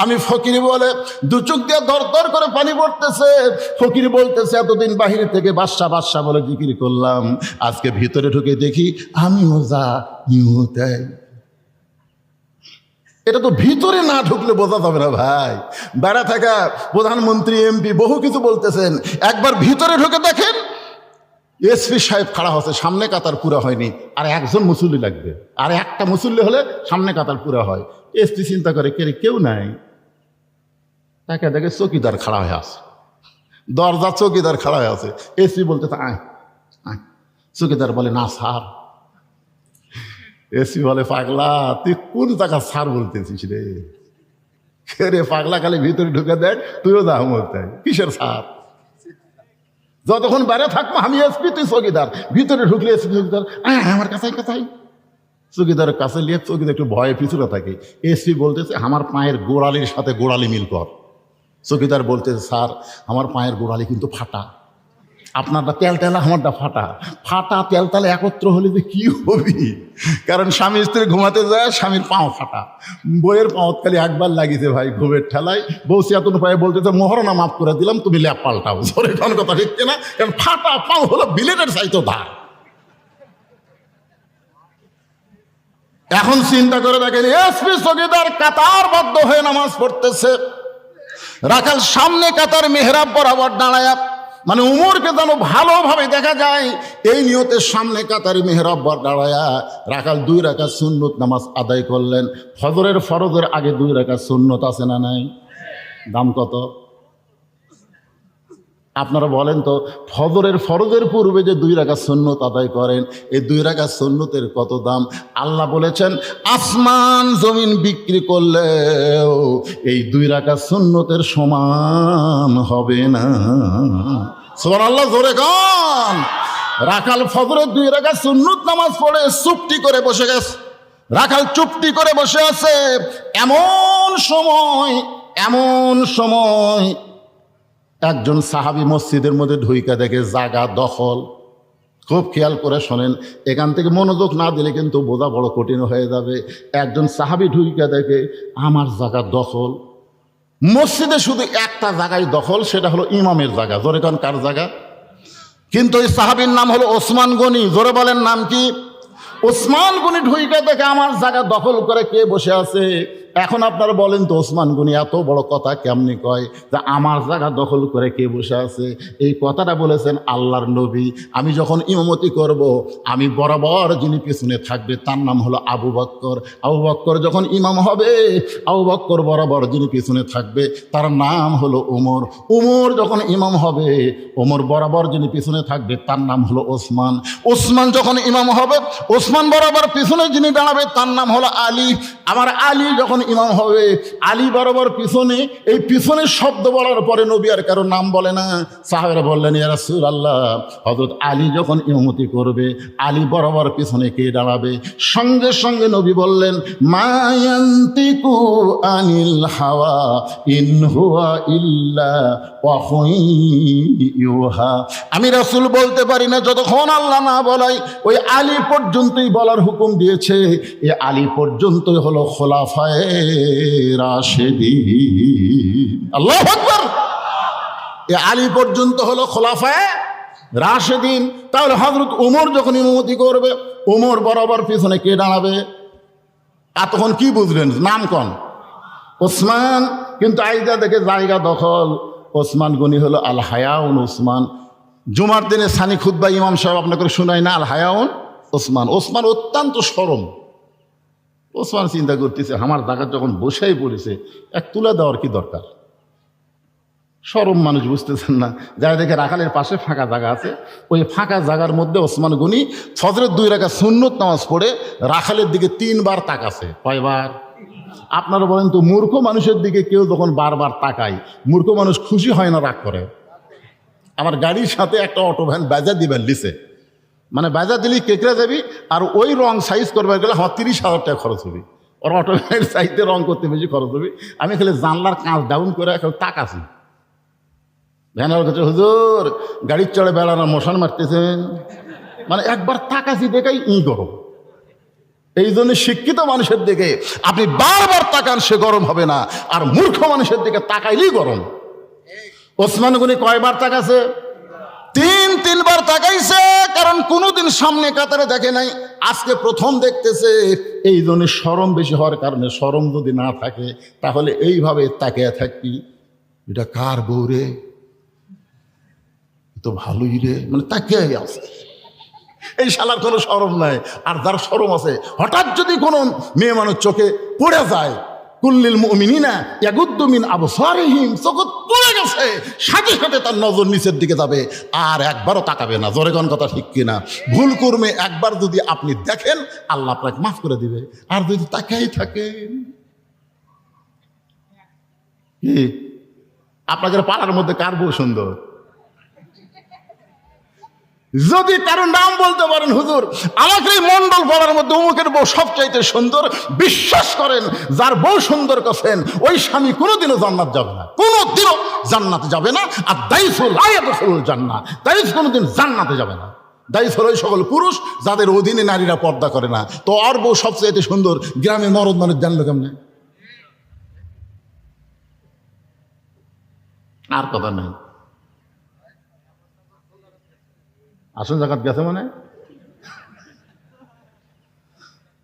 আমি ফকির বলে দু চোখ দিয়ে দর দর করে পানি পড়তেছে। ফকির বলতেছে, এতদিন বাহির থেকে বাদশাহ বাদশাহ বলে জিকির করলাম, আজকে ভিতরে ঢুকে দেখি আমিও যা ইও তাই। এটা তো ভিতরে না ঢুকলে বোঝা যাবে না ভাই। বেড়া থাকা প্রধানমন্ত্রী, এমপি বহু কিছু বলতেছেন, একবার ভিতরে ঢুকে দেখেন এসপি সাহেব খাড়া হচ্ছে, সামনে কাতার পুরা হয়নি, আর একজন মুসল্লি লাগবে, আর একটা মুসল্লি হলে সামনে কাতার পুরা হয়। এসপি চিন্তা করে কেউ নাই, তাকে দেখে চৌকিদার খাড়া হয়ে আছে, দরজা চৌকিদার খাড়া হয়ে আছে। এসপি বলতেছে আয় আয়। চৌকিদার বলে না স্যার। এসপি বলে পাগলা, তুই কোন জায়গা স্যার বলতেছিস রে? রে পাগলা, খালি ভিতরে ঢুকে দেখ, তুইও যা বলতে কিসের স্যার? যতক্ষণ বাইরে থাকবো আমি এসপি, তুই চৌকিদার। ভিতরে ঢুকলে এসপি চৌকিদার আমার কাছে কোথায়? চৌকিদারের কাছে নিয়ে চৌকিদার একটু ভয়ে পিছুটা থাকে। এসপি বলতেছে আমার পায়ের গোড়ালির সাথে গোড়ালি মিল কর। চৌকিদার বলতেছে স্যার আমার পায়ের গোড়ালি কিন্তু ফাটা, আপনারটা তেলতেলা আমারটা ফাটা। ফাটা তেলতেলা একত্র হলে যে কি হবি? কারণ স্বামী স্ত্রী ঘুমাতে যায়, স্বামীর পাও ফাটা, বইয়ের পাও খালি একবার লাগিয়েছে ভাই ঘুমের ঠেলায়। বউ চেতন পায়ে বলতেছে মহরণা মাফ করে দিলাম, তুমি ল্যাপ পাল্টাও। জোরে কোন কথা ঠিক না? কারণ ফাটা পাও হলো বিলেটের চাইতো ধার। এখন চিন্তা করে দেখেন, এসপি চৌকিদার কাতারবদ্ধ হয়ে নামাজ পড়তেছে, রাখাল সামনে কাতার মেহরাব বরাবর দাঁড়ায়, মানে উমরকে যেন ভালোভাবে দেখা যায় এই নিয়তের সামনে কাতারি মেহরাব দাঁড়ায়া রাখাল 2 রাকাত সুন্নত নামাজ আদায় করলেন। ফজরের ফরজের আগে 2 রাকাত সুন্নত আছে না নাই? দাম কত আপনারা বলেন তো? ফজরের ফরজের পূর্বে যে 2 রাকাত সুন্নত আদায় করেন, এই 2 রাকাত সুন্নতের কত দাম? আল্লাহ বলেছেন আসমান জমিন বিক্রি করলেও এই 2 রাকাত সুন্নতের সমান হবে না। সুবহানাল্লাহ, জোরে গান। রাখাল ফজরের 2 রাকাত সুন্নত নামাজ পড়ে চুপটি করে বসে গেছে। রাখাল চুপটি করে বসে আছে। এমন সময় একজন সাহাবী মসজিদের মধ্যে ঢুইকা দেখে জায়গা দখল। খুব খেয়াল করে শোনেন, এখান থেকে মনোযোগ না দিলে কিন্তু বোঝা বড় কঠিন হয়ে যাবে। একজন সাহাবী ঢুইকা দেখে আমার জায়গা দখল। মসজিদে শুধু একটা জায়গায় দখল, সেটা হলো ইমামের জায়গা। জোরে কান কার জায়গা? কিন্তু ওই সাহাবীর নাম হলো ওসমান গনি। জোরে বলেন নাম কি? ওসমান গনি ঢুইকা দেখে আমার জায়গা দখল করে কে বসে আছে। এখন আপনারা বলেন তো ওসমান গনি এত বড় কথা কেমনি কয় যে আমার জায়গা দখল করে কে বসে আছে? এই কথাটা বলেছেন আল্লাহর নবী। আমি যখন ইমামতি করব, আমি বরাবর যিনি পিছনে থাকবে তার নাম হলো আবু বকর। আবু বকর যখন ইমাম হবে, আবু বকর বরাবর যিনি পিছনে থাকবে তার নাম হলো ওমর। ওমর যখন ইমাম হবে, ওমর বরাবর যিনি পিছনে থাকবে তার নাম হলো ওসমান। ওসমান যখন ইমাম হবে, ওসমান বরাবর পিছনে যিনি দাঁড়াবে তার নাম হলো আলী। আমার আলী যখন ইমাম হবে, আলী বরাবর পিছনে। এই পিছনের শব্দ বলার পরে নবী আর কারো নাম বলে না। সাহাবারা বললেন ইয়া রাসূলুল্লাহ, হযরত আলী যখন ইমামতি করবে, আলী বরাবর পিছনে কে দাঁড়াবে? সঙ্গে সঙ্গে নবী বললেন মা ইয়ান্তিকু আনিল হাওয়া ইন হুয়া ইল্লা ওয়াহয়ুন ইউহা। আমি রাসূল বলতে পারি না যতক্ষণ আল্লাহ না বলাই। ওই আলী পর্যন্তই বলার হুকুম দিয়েছে। এই আলী পর্যন্তই হলো খোলাফায়ে রাশেদিন। আল্লাহু আকবার। এই আলী পর্যন্ত হলো খোলাফায়ে রাশেদিন। তাহলে হযরত ওমর যখন ইমামতি করবে, ওমর বরাবর পিছনে কে দাঁড়াবে? তখন কি বুঝলেন? নাম কোন? ওসমান। কিন্তু আইজা দেখে জায়গা দখল। ওসমান গনি হলো আল হায়াউন ওসমান। জুমার দিনে সানি খুতবা ইমাম সাহেব আপনাকে শোনায় না? আল হায়াউন ওসমান অত্যন্ত সরম। ওসমান চিন্তা করতেছে আমার জায়গা যখন বসেই পড়েছে এক তুলে দেওয়ার কি দরকার। সরম মানুষ বুঝতেছেন না, যাই দেখে রাখালের পাশে ফাঁকা জায়গা আছে, ওই ফাঁকা জায়গার মধ্যে ওসমান গনি ফজরের 2 রাকাত সুন্নত নামাজ পড়ে রাখালের দিকে 3 বার তাকাছে। কয়বার? আপনারা বলেন তো, মূর্খ মানুষের দিকে কেউ যখন বারবার তাকায়, মূর্খ মানুষ খুশি হয় না রাগ করে? আমার গাড়ির সাথে একটা অটো ভ্যান বাজা দিবেন লিসে, মানে বাজা দিলি কেকড়া যাবি, আর ওই রং সাইজ করবার গেলে আমার 30,000 টাকা খরচ হবে। ওর অটো ভ্যানের সাইজে রং করতে বেশি খরচ হবে। আমি খালি জানলার কাঁচ ডাউন করে এখন তাকাছি। ভ্যানের কাছে, হুজুর গাড়ির চড়ে বেড়ানো মশান মারতেছেন, মানে একবার তাকাছি দেখাই গরম। এই জন্য শিক্ষিত মানুষের দিকে আপনি বারবার তাকান, সে গরম হবে না, আর মূর্খ মানুষের দিকে তাকাইলেই গরম। ওসমান গনি কয়বার তাকাছে? 3 বার তাকাইছে, কারণ কোনোদিন সামনে কাতারে দেখে নাই, আজকে প্রথম দেখতেছে। এই জন্য শরম বেশি হওয়ার কারণে, শরম যদি না থাকে তাহলে এইভাবে তাকিয়ে থাকবি, এটা কার বউ রে, তো ভালোই রে, মানে তাকিয়ে আছে। এই শালার কোনো শরম নাই। আর যার শরম আছে, হঠাৎ যদি কোনো মেয়ে মানুষ চোখে পড়ে যায়, কুল্লিল মুমিনিনা ইয়াগুদ্দু মিন আবসারিহিম, চোখ পড়ে গেছে, সাথে সাথে তার নজর নিচের দিকে যাবে, আর একবারও তাকাবে না। জোরে কোন কথা ঠিক কিনা? ভুল কর্মে একবার যদি আপনি দেখেন, আল্লাহ আপনাকে মাফ করে দিবে। আর যদি তাকাই থাকেন, কি আপনাদের পাড়ার মধ্যে কার বউ সুন্দর? যদি কারো নাম বলতে পারেন, হুজুর আমাকে এই মন্ডল পাড়ার মধ্যে অমুকের বউ সবচাইতে সুন্দর, বিশ্বাস করেন যার বউ সুন্দর করছেন ওই স্বামী কোনোদিনও জান্নাত যাবে না, কোনোদিনও জান্নাতে যাবে না। আর দাইফুল আয়াতুল জান্নাত, দাইফ কোনোদিন জান্নাতে যাবে না। দাইফ হলো ওই সকল পুরুষ যাদের অধীনে নারীরা পর্দা করে না। তো আর বউ সবচাইতে সুন্দর, গ্রামে মরদ মানুষ জানলো কেমনে? আর কথা নেই। আসল জাকাত গেছে মানে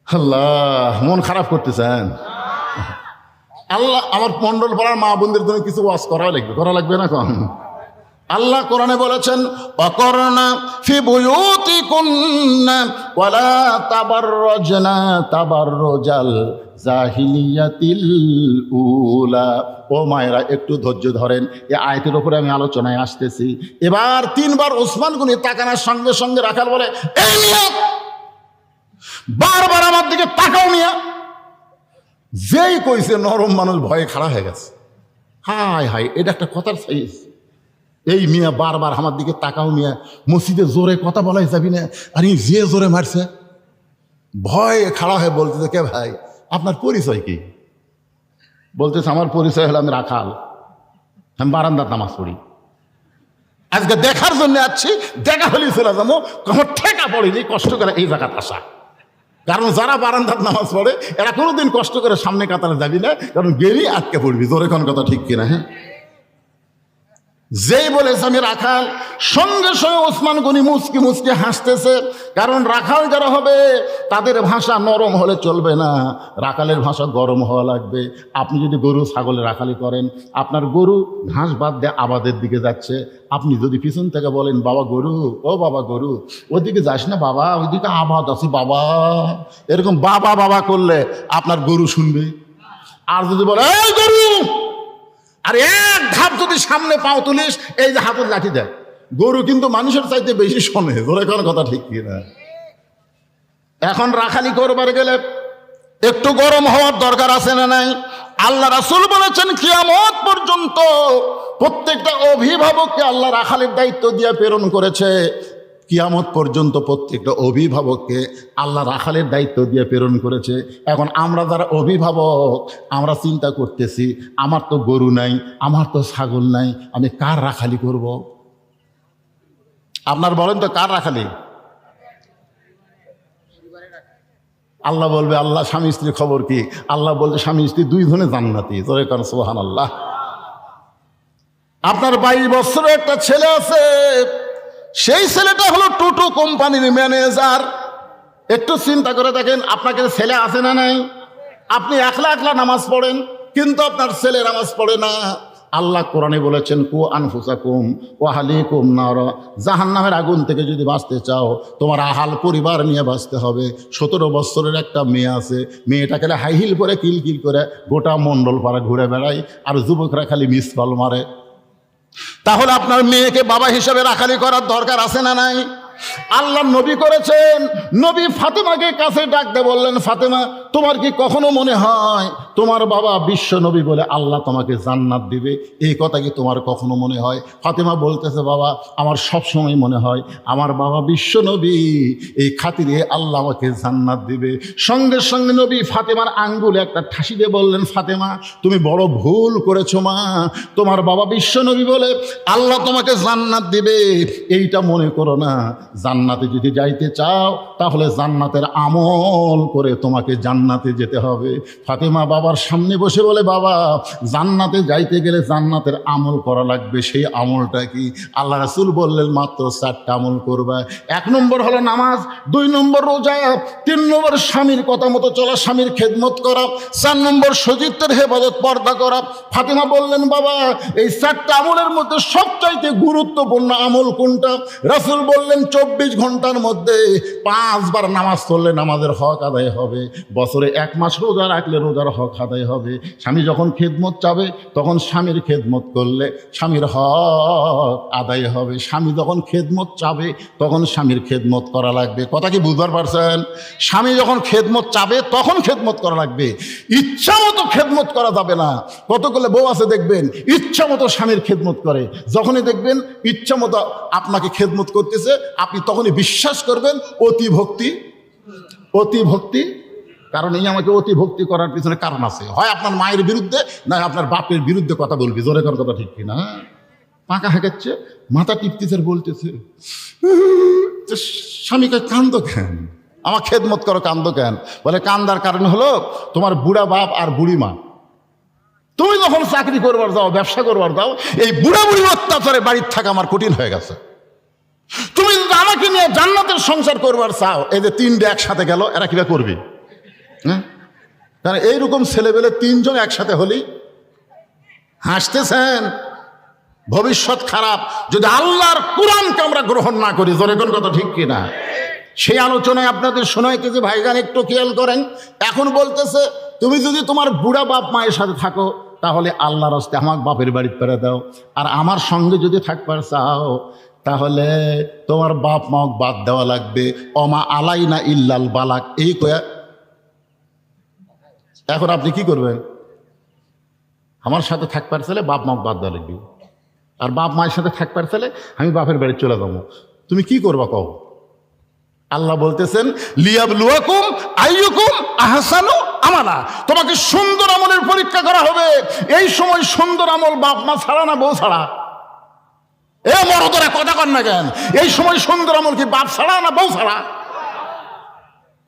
আল্লাহ, মন খারাপ করতেছেন। আল্লাহ আমার মন্ডল পাড়ার মা বোনদের জন্য কিছু ওয়াজ করা লাগবে না কম। আল্লাহ কোরআনে বলেছেন, ওয়াকরনা ফি বুয়ুতিকুন্না ওয়ালা তাবাররাজনা তাবাররুজাল জাহিলিয়াতিল উলা। ও মায়েরা একটু ধৈর্য ধরেন, এই আয়াতের উপরে আমি আলোচনায় আসতেছি। এবার 3 বার ওসমান গনি তাকানোর সঙ্গে সঙ্গে রাখাল বলে, এই মিয়া বারবার আমার দিকে তাকাও মিয়া। যেই কইছে নরম মানুষ ভয়ে খাড়া হয়ে গেছে। হায় হায়, এটা একটা কথার সাইজ। এই মিয়া বারবার আমার দিকে তাকাও মিয়া, মসজিদে জোরে কথা বলাই যাবি না। আর যে জোরে মারছে, ভয়ে খাড়া হয়ে বলতেছে, কে ভাই আপনার পরিচয় কি? বলতেছে আমার পরিচয় হলো আমি রাখাল, আমি বারান্দার নামাজ পড়ি, আজকে দেখার জন্য আসছি, দেখা হলেই চলে যাবো, আমার ঠেকা পড়েনি কষ্ট করে এই জায়গাতে আসা। কারণ যারা বারান্দার নামাজ পড়ে এরা কোনোদিন কষ্ট করে সামনে কাতারে যাবি না, কারণ গেলেই আটকে পড়বি। জোরে কোন কথা ঠিক কিনা? হ্যাঁ, যেই বলেছে আমি রাখাল, সঙ্গে সঙ্গে ওসমান গনি মুচকি মুচকি হাসতেছে। কারণ রাখাল যারা হবে তাদের ভাষা নরম হলে চলবে না, রাখালের ভাষা গরম হওয়া লাগবে। আপনি যদি গরু ছাগলে রাখালি করেন, আপনার গরু ঘাস বাদ দিয়ে আবাদের দিকে যাচ্ছে, আপনি যদি পিছন থেকে বলেন, বাবা গরু, ও বাবা গরু, ওদিকে যাস না বাবা, ওইদিকে আবাদ আছে বাবা, এরকম বাবা বাবা করলে আপনার গরু শুনবে। আর যদি বলে এই গরু, আর এক ধাপ যদি সামনে পাও তুলিস, এই যে হাতের লাঠি দেয়, গরু কিন্তু মানুষের চাইতে বেশি শোনে। ধরে কোন কথা ঠিক কিনা? এখন রাখালি করবার গেলে একটু গরম হওয়ার দরকার আছে না নাই? আল্লাহ রাসূল বলেছেন, কিয়ামত পর্যন্ত প্রত্যেকটা অভিভাবককে আল্লাহ রাখালের দায়িত্ব দিয়ে প্রেরণ করেছে। কিয়ামত পর্যন্ত প্রত্যেকটা অভিভাবককে আল্লাহ রাখালের দায়িত্ব দিয়ে প্রেরণ করেছে। এখন আমরা যারা অভিভাবক, আমরা চিন্তা করতেছি, আমার তো গরু নাই, আমার তো ছাগল নাই, আমি কার রাখালি করব? আপনার বলেন তো কার রাখালি? আল্লাহ বলবে, আল্লাহ স্বামী স্ত্রীর খবর কি? আল্লাহ বলছে স্বামী স্ত্রী 2 জনে জান্নাতি। জোরে কারণ সুবহানাল্লাহ। আপনার 22 বছরের একটা ছেলে আছে, সেই ছেলেটা হলো টুটু কোম্পানির ম্যানেজার। একটু চিন্তা করে দেখেন, আপনাকে ছেলে আছে না নাই? আপনি একলা একলা নামাজ পড়েন, কিন্তু আপনার ছেলে নামাজ পড়ে না। আল্লাহ কোরআনে বলেছেন কু আনফুসাকুম ওয়া আহলিকুম নার, জাহান্নামের আগুন থেকে যদি বাঁচতে চাও তোমার আহাল পরিবার নিয়ে বাঁচতে হবে। 17 বছরের একটা মেয়ে আছে, মেয়েটাকে হাই হিল করে কিলকিল করে গোটা মণ্ডল পাড়া ঘুরে বেড়ায়, আর যুবকরা খালি মিস কল মারে। তাহলে আপনার মেয়েকে বাবা হিসেবে রাখালি করার দরকার আছে না নাই? আল্লাহ নবী করেছেন, নবী ফাতেমাকে কাছে ডাকতে বললেন, ফাতেমা তোমার কি কখনো মনে হয় তোমার বাবা বিশ্ব নবী বলে আল্লাহ তোমাকে জান্নাত দিবে? এই কথা কি তোমার কখনো মনে হয়? ফাতেমা বলতেছে, বাবা আমার সব সময় মনে হয় আমার বাবা বিশ্ব নবী, এই খাতিরে আল্লাহ আমাকে জান্নাত দিবে। সঙ্গে সঙ্গে নবী ফাতেমার আঙ্গুলে একটা ঠাসি দিয়ে বললেন, ফাতেমা তুমি বড় ভুল করেছো মা, তোমার বাবা বিশ্ব নবী বলে আল্লাহ তোমাকে জান্নাত দিবে এইটা মনে করো না। জান্নাতে যদি যাইতে চাও তাহলে জান্নাতের আমল করে তোমাকে জান্নাতে যেতে হবে। ফাতেমা বাবার সামনে বসে বলে, বাবা জান্নাতে যাইতে গেলে জান্নাতের আমল করা লাগবে, সেই আমলটা কি? আল্লাহ রাসূল বললেন, মাত্র 4টা আমল করবা। 1 নম্বর হলো নামাজ, 2 নম্বর রোজা, 3 নম্বর স্বামীর কথা মতো চলা, স্বামীর খেদমত করা, 4 নম্বর সতীত্বের হেফাজত পর্দা করা। ফাতেমা বললেন, বাবা এই 4টা আমলের মধ্যে সবচাইতে গুরুত্বপূর্ণ আমল কোনটা? রাসূল বললেন, 24 ঘন্টার মধ্যে 5 বার নামাজ পড়লে নামাজের হক আদায় হবে, বছরে 1 মাস রোজা রাখলে রোজার হক আদায় হবে। স্বামী যখন খেদমত চাবে তখন স্বামীর খেদমত করলে স্বামীর হক আদায় হবে। স্বামী যখন খেদমত চাবে তখন স্বামীর খেদমত করা লাগবে। কথা কি বুঝতে পারছেন? স্বামী যখন খেদমত চাবে তখন খেদমত করা লাগবে, ইচ্ছা মতো খেদমত করা যাবে না। কতগুলো বউ আছে দেখবেন ইচ্ছা মতো স্বামীর খেদমত করে, যখনই দেখবেন ইচ্ছা মতো আপনাকে খেদমত করতেছে আপনি তখনই বিশ্বাস করবেন অতি ভক্তি, অতি ভক্তি। কারণ এই আমাকে অতি ভক্তি করার পিছনে কারণ আছে, হয় আপনার মায়ের বিরুদ্ধে না আপনার বাপের বিরুদ্ধে কথা বলবি। জোরে কর কথা ঠিক কিনা? পাকা হেঁকাচ্ছে, মাথা টিপতেছে, বলতেছে স্বামীকে কান্দ কেন, আমার খেদমত করো কান্দ কেন? বলে কান্দার কারণ হলো তোমার বুড়া বাপ আর বুড়ি মা, তুমি যখন চাকরি করবার যাও ব্যবসা করবার যাও এই বুড়া বুড়ি অত্যাচারে বাড়ির থাকা আমার কঠিন হয়ে গেছে। তুমি যদি আমাকে নিয়ে জান্নাতের সংসার করবার চাও, এই যে 3টে একসাথে গেল, এরা কিভাবে করবে? হ্যাঁ, কারণ এইরকম ছেলেবেলে 3 জন একসাথে হলেই হাসতেছেন, ভবিষ্যৎ খারাপ যদি আল্লাহর কোরআনকে আমরা গ্রহণ না করি। জোরে কোন কথা ঠিক কিনা? সেই আলোচনায় আপনাদের শোনাইতেছে, ভাইজান একটু খেয়াল করেন। এখন বলতেছে তুমি যদি তোমার বুড়া বাপ মায়ের সাথে থাকো তাহলে আল্লাহর রাস্তায় আমার বাপের বাড়ি পেরে দাও, আর আমার সঙ্গে যদি থাকবার চাও তাহলে তোমার বাপ মাও বাদ দেওয়া লাগবে। অমা আলাইনা ইল্লাল বালাক, এই কয়া এখন আপনি কি করবেন? আমার সাথে থাকবার চাইলে বাপ মা বাদ দেওয়া লাগবে, আর বাপ মায়ের সাথে থাকবার চাইলে আমি বাপের বাড়ি চলে যাবো। তুমি কি করবা কও? আল্লাহ বলতেছেন, লিয়াবলুয়াকুম আইয়ুকুম আহসানু আমালা, তোমাকে সুন্দর আমলের পরীক্ষা করা হবে। এই সময় সুন্দর আমল বাপ মা ছাড়া না বউ ছাড়া? এ মরদরা কথা কন না কেন? এই সময় সুন্দর আমল কি বাপ ছাড়া না বউ ছাড়া?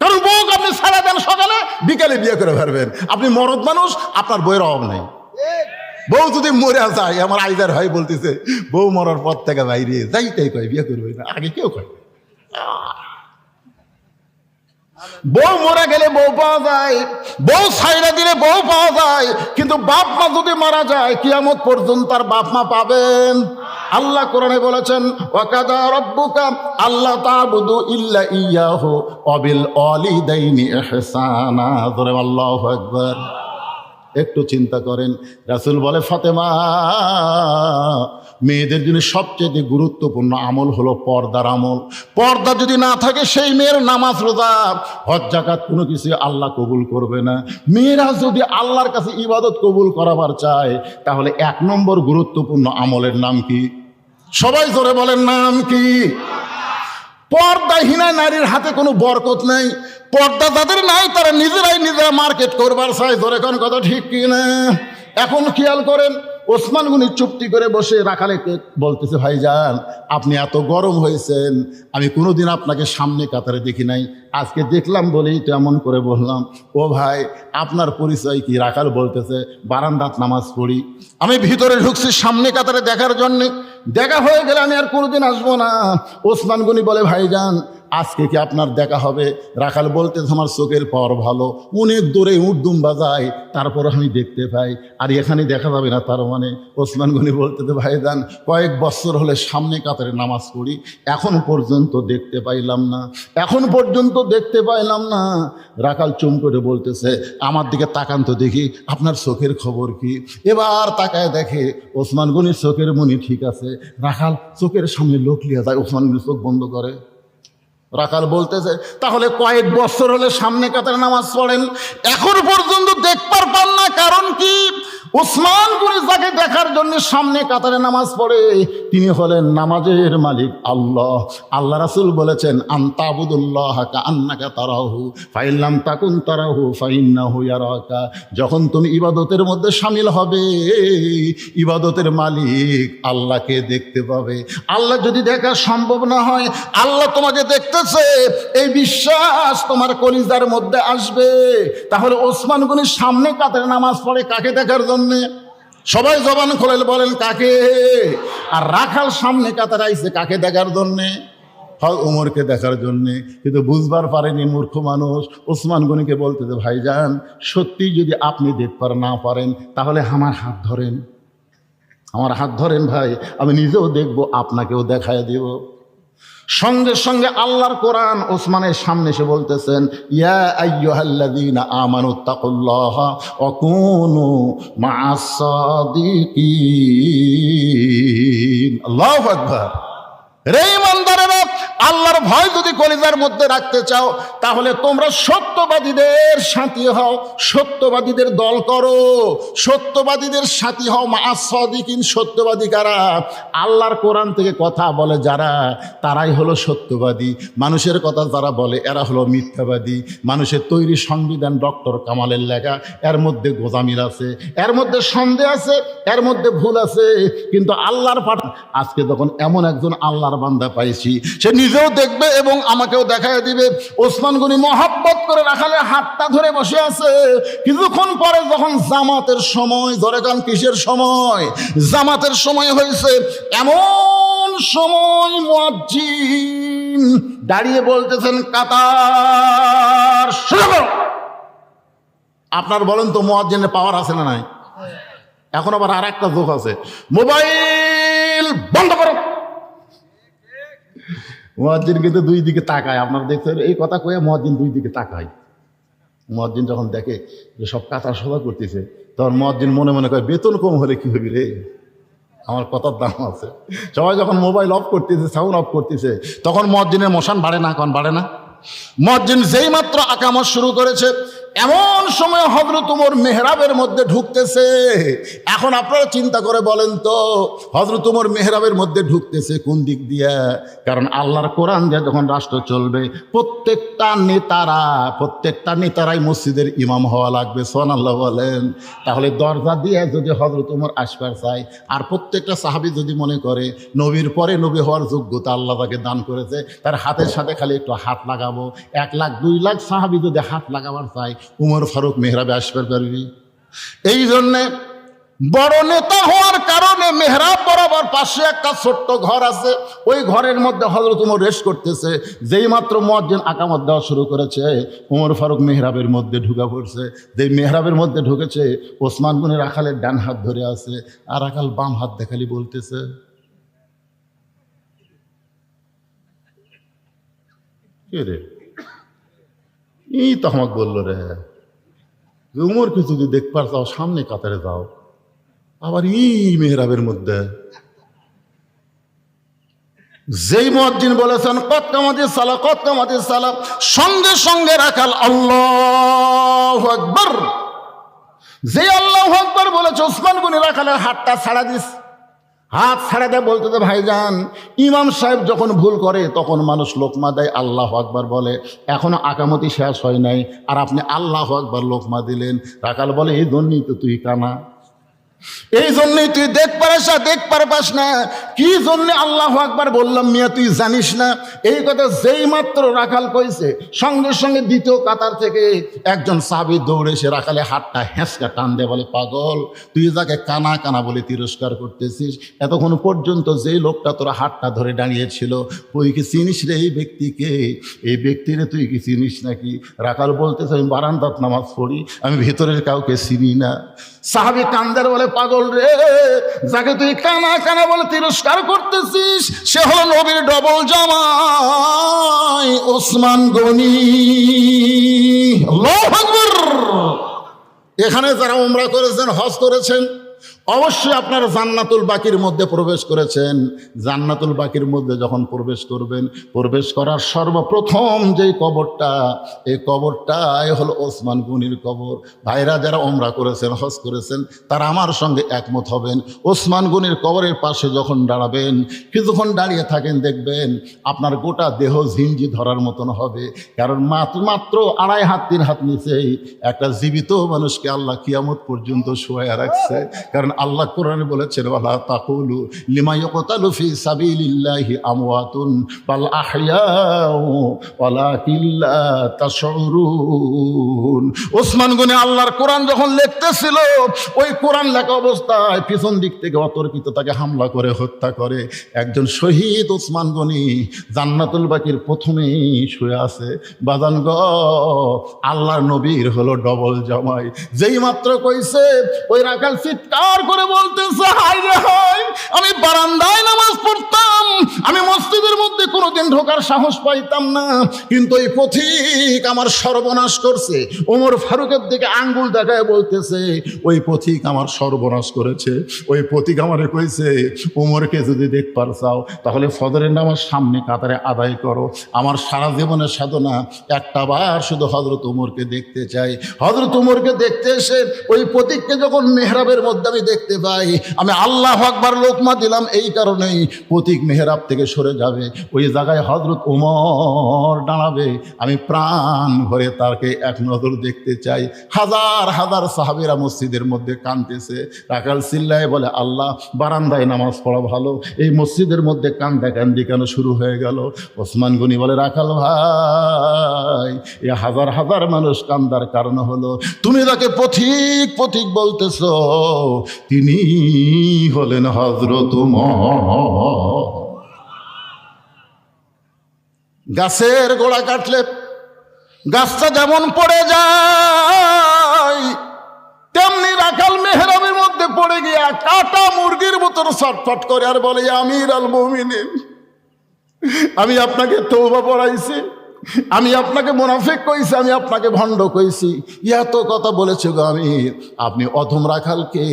কারণ বউকে আপনি ছাড়া দেন সকালে, বিকালে বিয়ে করে ফেলবেন। আপনি মরদ মানুষ, আপনার বইয়ের অভাব নেই। বউ যদি মরে যায়, আমার আইদার হয় বলতেছে বউ মরার পর থেকে বাইরে যাইতেই কয় বিয়ে করবে না, আগে কেউ কয়। বউ মরে গেলে বউ পাওয়া যায়, বউ ছাইরা দিলে বউ পাওয়া যায়, কিন্তু বাপ মা যদি মারা যায় কিয়ামত পর্যন্ত তার বাপ মা পাবেন। আল্লাহ কোরআনে বলেছেন, ওয়াকাদা রাব্বুকা আল্লা তা'বুদু ইল্লা ইয়াহু ওয়া বিল ওয়ালিদাইনি ইহসানা। জোরে আল্লাহু আকবার। একটু চিন্তা করেন, রাসূল বলে, ফাতেমা মেয়েদের জন্য সবচেয়ে গুরুত্বপূর্ণ আমল হলো পর্দার আমল। পর্দা যদি না থাকে সেই মেয়ের নামাজ রোজা হজ যাকাত কোনো কিছু আল্লাহ কবুল করবে না। মেয়েরা যদি আল্লাহর কাছে ইবাদত কবুল করাবার চায় তাহলে 1 নম্বর গুরুত্বপূর্ণ আমলের নাম কি? সবাই জোরে বলেন, নাম কি? পর্দাহীনা নারীর হাতে কোনো বরকত নেই। পর্দা যাদের নাই তারা নিজেরা মার্কেট করবার চায়। জোরে কোন কথা ঠিক কিনা? এখন খেয়াল করেন, ওসমান গনি চুপটি করে বসে রাখালেকে বলতেছে, ভাইজান আপনি এত গরম হয়েছেন, আমি কোনোদিন আপনাকে সামনে কাতারে দেখি নাই, আজকে দেখলাম বলেই তো এমন করে বললাম। ও ভাই আপনার পরিচয় কি? রাখাল বলতেছে, বারান্দাত নামাজ পড়ি, আমি ভিতরে ঢুকছি সামনে কাতারে দেখার জন্যে, দেখা হয়ে গেলে আমি আর কোনোদিন আসবো না। ওসমান গনি বলে, ভাইজান আজকে কি আপনার দেখা হবে? রাখাল বলতে আমার চোখের পাওয়ার ভালো, অনেক দূরে উর্দুম বাজায়, তারপর আমি দেখতে পাই, আর এখানে দেখা যাবে না তার মানে? ওসমান গনি বলতে ভাইজান কয়েক বছর হলে সামনে কাতারে নামাজ পড়ি, এখন পর্যন্ত দেখতে পাইলাম না, এখন পর্যন্ত দেখতে পাইলাম না। রাখাল চুম করে বলতেছে আমার দিকে তাকান তো দেখি আপনার চোখের খবর কি। এবার তাকায় দেখে ওসমান গনির চোখের মনি ঠিক আছে। রাখাল চোখের সামনে লোক লিয়া যায়, ওসমান গনি চোখ বন্ধ করে। রাখাল বলতেছে তাহলে কয়েক বছর হলে সামনে কাতারে নামাজ পড়েন, এখন পর্যন্ত দেখবার পান না, কারণ কি? ওসমান গনি যাকে দেখার জন্য সামনে কাতারে নামাজ পড়ে তিনি হলেন নামাজের মালিক আল্লাহ। আল্লাহ রাসূল বলেছেন আনতাবুদুল্লাহ কাআন্নাকা তারাহু ফাইন লাম তাকুন তারাহু ফাইন্নাহু ইয়ারাকা। যখন তুমি ইবাদতের মধ্যে শামিল হবে, ইবাদতের মালিক আল্লাহকে দেখতে পাবে। আল্লাহ যদি দেখা সম্ভব না হয়, আল্লাহ তোমাকে দেখতেছে এই বিশ্বাস তোমার কলিজার মধ্যে আসবে। তাহলে ওসমান গনি সামনে কাতারে নামাজ পড়ে কাকে দেখার জন্য? সবাই জবান খোলেন বলেন কাকে? আর রাখাল সামনে কাতারে আইছে কাকে দেখার জন্যে? হয় ওমরকে দেখার জন্যে। কিন্তু বুঝবার পারেনি মূর্খ মানুষ। ওসমান গনিকে বলতেছে ভাইজান সত্যি যদি আপনি দেখবার না পারেন তাহলে আমার হাত ধরেন, আমার হাত ধরেন ভাই, আমি নিজেও দেখব, আপনাকেও দেখায় দিব। সঙ্গে সঙ্গে আল্লাহর কোরআন ওসমানের সামনে এসে বলতেছেন ইয়া আইয়ুহাল্লাযীনা আমানুত্তাকুল্লাহা ওয়া কুনু মা'আস সাদিকিন। আল্লাহু আকবার। রে ঈমানদারেরা, আল্লাহর ভয় যদি কলিজার মধ্যে রাখতে চাও তাহলে তোমরা সত্যবাদীদের সাথী হও, সত্যবাদীদের দল করো, সত্যবাদীদের সাথী হও। মা'আস সাদিকিন, সত্যবাদী কারা? আল্লাহর কোরআন থেকে কথা বলে যারা, তারাই হলো সত্যবাদী। মানুষের কথা যারা বলে এরা হলো মিথ্যাবাদী। মানুষের তৈরি সংবিধান ডক্টর কামালের লেখা, এর মধ্যে গোজামিল আছে, এর মধ্যে সন্দেহ আছে, এর মধ্যে ভুল আছে। কিন্তু আল্লাহর পাঠান আজকে যখন এমন একজন আল্লাহর বান্দা পাইছি, সে নিজেও দেখবে এবং আমাকেও দেখায় দিবে। ওসমান গনি মহব্বত করে রাখালের হাতটা ধরে বসে আছে। কিছুক্ষণ পরে যখন জামাতের সময়, ধরে গান কিসের সময়? জামাতের সময় হয়েছে, এমন সময় মুয়াজ্জিন দাঁড়িয়ে বলতেছেন কাতার শুরু করো। আপনার বলেন তো মুয়াজ্জিনের পাওয়ার আছে না নাই? এখন আবার আর একটা যোগ আছে, মোবাইল বন্ধ করো। মুয়াজ্জিন কিন্তু দুই দিকে তাকায়। আপনারা দেখছেন এই কথা কয়ে মুয়াজ্জিন দুই দিকে তাকায়। মুয়াজ্জিন যখন দেখে যে সব কাতার সোজা করতেছে, তখন মুয়াজ্জিন মনে মনে করে বেতন কম হলে কি হবে রে, আমার কথার দাম আছে। সবাই যখন মোবাইল অফ করতেছে, সাউন্ড অফ করতেছে, তখন মুয়াজ্জিনের মশান বাড়ে না? এখন বাড়ে না? মুয়াজ্জিন যেই মাত্র আকামত শুরু করেছে, এমন সময় হযরত ওমর মেহরাবের মধ্যে ঢুকতেছে। এখন আপনারা চিন্তা করে বলেন তো, হযরত ওমর মেহরাবের মধ্যে ঢুকতেছে কোন দিক দিয়ে? কারণ আল্লাহর কোরআন দিয়ে যখন রাষ্ট্র চলবে, প্রত্যেকটা নেতারাই মসজিদের ইমাম হওয়া লাগবে। সুবহানাল্লাহ বলেন। তাহলে দরজা দিয়ে যদি হযরত ওমর আসবার চায়, আর প্রত্যেকটা সাহাবী যদি মনে করে নবীর পরে নবী হওয়ার যোগ্যতা আল্লাহ তাকে দান করেছে, তার হাতের সাথে খালি একটু হাত লাগাবো, 1 লাখ 2 লাখ সাহাবী যদি হাত লাগাবার চায়, উমর ফারুক মেহরাবে আসবার পারবি? এই জন্যে বড় নেতা হওয়ার কারণে মেহরাব বরাবর পাশে একটা ছোট্ট ঘর আছে, ওই ঘরের মধ্যে হযরত ওমর রেস্ট করতেছে। যেই মাত্র মুয়াজ্জিন আকামত দেওয়া শুরু করেছে, উমর ফারুক মেহরাবের মধ্যে ঢুকে পড়ছে। যেই মেহরাবের মধ্যে ঢুকেছে, ওসমান গনি রাখালের ডান হাত ধরে আছে, আর রাখাল বাম হাত দেখালি বলতেছে কে রে? এই তো আমাকে বললো রে উমরকে যদি দেখবার চাও সামনে কাতারে যাও, আবার মেহরাবের মধ্যে। যেই মুয়াজ্জিন বলেছেন কদ কামাতিস সালাহ, কদ কামাতিস সালাহ, সঙ্গে সঙ্গে রাখাল আল্লাহু আকবার। যে আল্লাহু আকবার বলেছে, ওসমান গনি রাখালের হাতটা ছাড়া দিস। হাত ছাড়া দেয় বলতে তো ভাইজান, ইমাম সাহেব যখন ভুল করে তখন মানুষ লোকমা দেয়, আল্লাহু আকবার বলে। এখনো আকামতি শেষ হয় নাই, আর আপনি আল্লাহু আকবার লোকমা দিলেন। রাখাল বলে এই জন্যই তো তুই কানা। এই জন্যই তুই দেখবার পাস না। কি জন্য আল্লাহু আকবার বললাম মিয়া তুই জানিস না? এই কথা যেই মাত্র রাখাল কইছে, সঙ্গে সঙ্গে দ্বিতীয় কাতার থেকে একজন সাহাবী দৌড়ে এসে রাখালে হাতটা হেঁচকা টান দিয়ে বলে, পাগল, তুই যাকে কানা কানা বলে তিরস্কার করতেছিস, এতক্ষণ পর্যন্ত যেই লোকটা তোর হাতটা ধরে দাঁড়িয়েছিল, তুই কি চিনিস রে এই ব্যক্তিকে? এই ব্যক্তিরে তুই কি চিনিস নাকি? রাখাল বলতেছে, আমি বারান্দাত নামাজ পড়ি, আমি ভেতরের কাউকে চিনি না। সাহাবী কান্দার বলে, পাগল রে, যাকে তুই কানা কানা বলে তিরস্কার করতেছিস সে হলো নবীর ডবল জামাই ওসমান গনি। আল্লাহু আকবার। এখানে যারা উমরা করেছেন, হজ করেছেন, অবশ্যই আপনারা জান্নাতুল বাকির মধ্যে প্রবেশ করেছেন। জান্নাতুল বাকির মধ্যে যখন প্রবেশ করবেন, প্রবেশ করার সর্বপ্রথম যেই কবরটা, এই কবরটাই হলো ওসমান গনির কবর। ভাইরা যারা উমরা করেছেন, হজ করেছেন, তারা আমার সঙ্গে একমত হবেন। ওসমান গনির কবরের পাশে যখন দাঁড়াবেন, কিছুক্ষণ দাঁড়িয়ে থাকেন, দেখবেন আপনার গোটা দেহ ঝিঞ্জি ধরার মতন হবে। কারণ মাত্র 2.5 হাত 3 হাত নিচেই একটা জীবিত মানুষকে আল্লাহ কিয়ামত পর্যন্ত শোয়া রাখছে। কারণ আল্লাহ কোরআনে বলেছেন, ওয়ালা তাকুলু লিমা ইউকতালু ফি সাবিলিল্লাহি আমওয়াতুন বাল আহইয়াউ ওয়ালাকিন লা তাশউরুন। ওসমান গনি আল্লাহর কোরআন যখন লিখতেছিল, ওই কোরআন লেখা অবস্থায় পিছন দিক থেকে অতর্কিত তাকে হামলা করে হত্যা করে একজন শহীদ ওসমান গনি জান্নাতুল বাকির প্রথমেই শুয়ে আছে। বাজান গো, আল্লাহর নবীর হলো ডবল জামাই। যেই মাত্র কইছে, ওই রাখাল চিৎকার করে বলতেছে, হায় রে হায়, আমি বারান্দায় নামাজ পড়তাম, আমি মসজিদের মধ্যে কোনোদিন ঢোকার সাহস পাইতাম না, কিন্তু এই পথিক আমার সর্বনাশ করছে। ওমর ফারুকের দিকে আঙ্গুল দেখায় বলতেছে, ওই পথিক আমার সর্বনাশ করেছে। ওই পথিক আমারে কইছে, ওমরকে যদি দেখবার চাও তাহলে ফজরের নামাজ সামনে কাতারে আদায় করো। আমার সারা জীবনের সাধনা একটা বার শুধু হযরত ওমরকে দেখতে চাই। হযরত ওমরকে দেখতে এসে ওই পথিককে যখন মেহরাবের মধ্যে আমি দেখতে পাই, আমি আল্লাহু আকবার লোকমা দিলাম, এই কারণেই পথিক মেহরাব থেকে সরে যাবে, ওই জায়গায় হযরত ওমর দাঁড়াবে, আমি প্রাণ ভরে তাকে এক নজর দেখতে চাই। হাজার হাজার সাহাবীরা মসজিদের মধ্যে কাঁদতেছে। রাখাল চিল্লায় বলে, আল্লাহ, বারান্দায় নামাজ পড়া ভালো, এই মসজিদের মধ্যে কান্দাকান্দি কেন শুরু হয়ে গেল? ওসমান গনি বলে, রাখাল ভাই, এ হাজার হাজার মানুষ কান্দার কারণ হলো তুমি যাকে পথিক পথিক বলতেছ, তিনি হলেন হযরত ওমর। গাছের গোড়া কাটলে গাছটা যেমন পড়ে যায়, তেমনি রাখাল মেহরাবের মধ্যে পড়ে গিয়া কাটা মুরগির মতন ছটফট করে আর বলে, আমির আল মুমিনিন, আমি আপনাকে তওবা পড়াইছি, আমি আপনাকে মুনাফিক কইছি, আমি আপনাকে ভণ্ড কইছি, এত কথা বলেছে গো আমির, আপনি অধম রাখালকে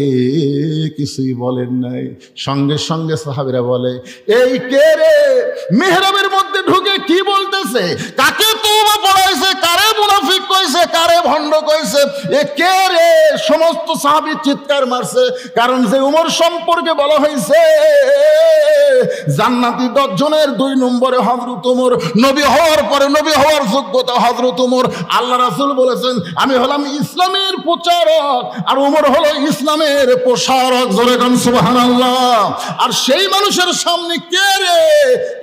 কিছুই বলেন নাই। সঙ্গে সঙ্গে সাহাবীরা বলে, এই কে রে মেহরাবের মধ্যে ঢুকে কি বলতেছে? কাকে তওবা পড়াইছে? কারে মুনাফিক কইছে? কারে ভণ্ড কইছে? এ কে রে? সমস্ত সাহাবী চিৎকার মারছে। কারণ যে উমর সম্পর্কে বলা হয়েছে জান্নাতি 10 জনের 2 নম্বরে হযরত ওমর, নবী হওয়ার পরে নবী হওয়ার যোগ্যতা হযরত ওমর। আল্লাহ রাসূল বলেছেন, আমি হলাম ইসলামের প্রচারক আর ওমর হলো ইসলামের প্রসারক। জোরে গান সুবহানাল্লাহ। আর সেই মানুষের সামনে কে রে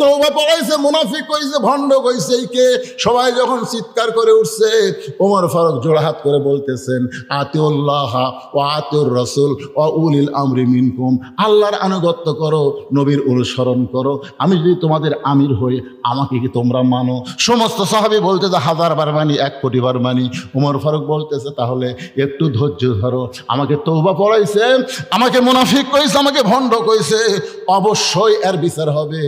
তওবা পড়াইছে, মুনাফিক কইছে, ভণ্ড কইছে, এই কে? সবাই যখন চিৎকার করে উঠছে, ওমর ফারুক জোড়হাত করে বলতেছেন, আতিউল্লাহ ওয়া আতিউর রাসূল ওয়া উলিল আমরি মিনকুম, আল্লাহর আনুগত্য করো, নবীর অনুসরণ করো। আমি যদি তোমাদের আমির হই, আমাকে কি তোমরা মানো? সমস্ত সাহাবী বলতেছে, 1000 বার মানি, 1 কোটি বার মানি। ওমর ফারুক বলতেছে, তাহলে একটু ধৈর্য ধরো, আমাকে তওবা পড়াইছে, আমাকে মুনাফিক কইছে, আমাকে ভণ্ড কইছে, অবশ্যই এর বিচার হবে,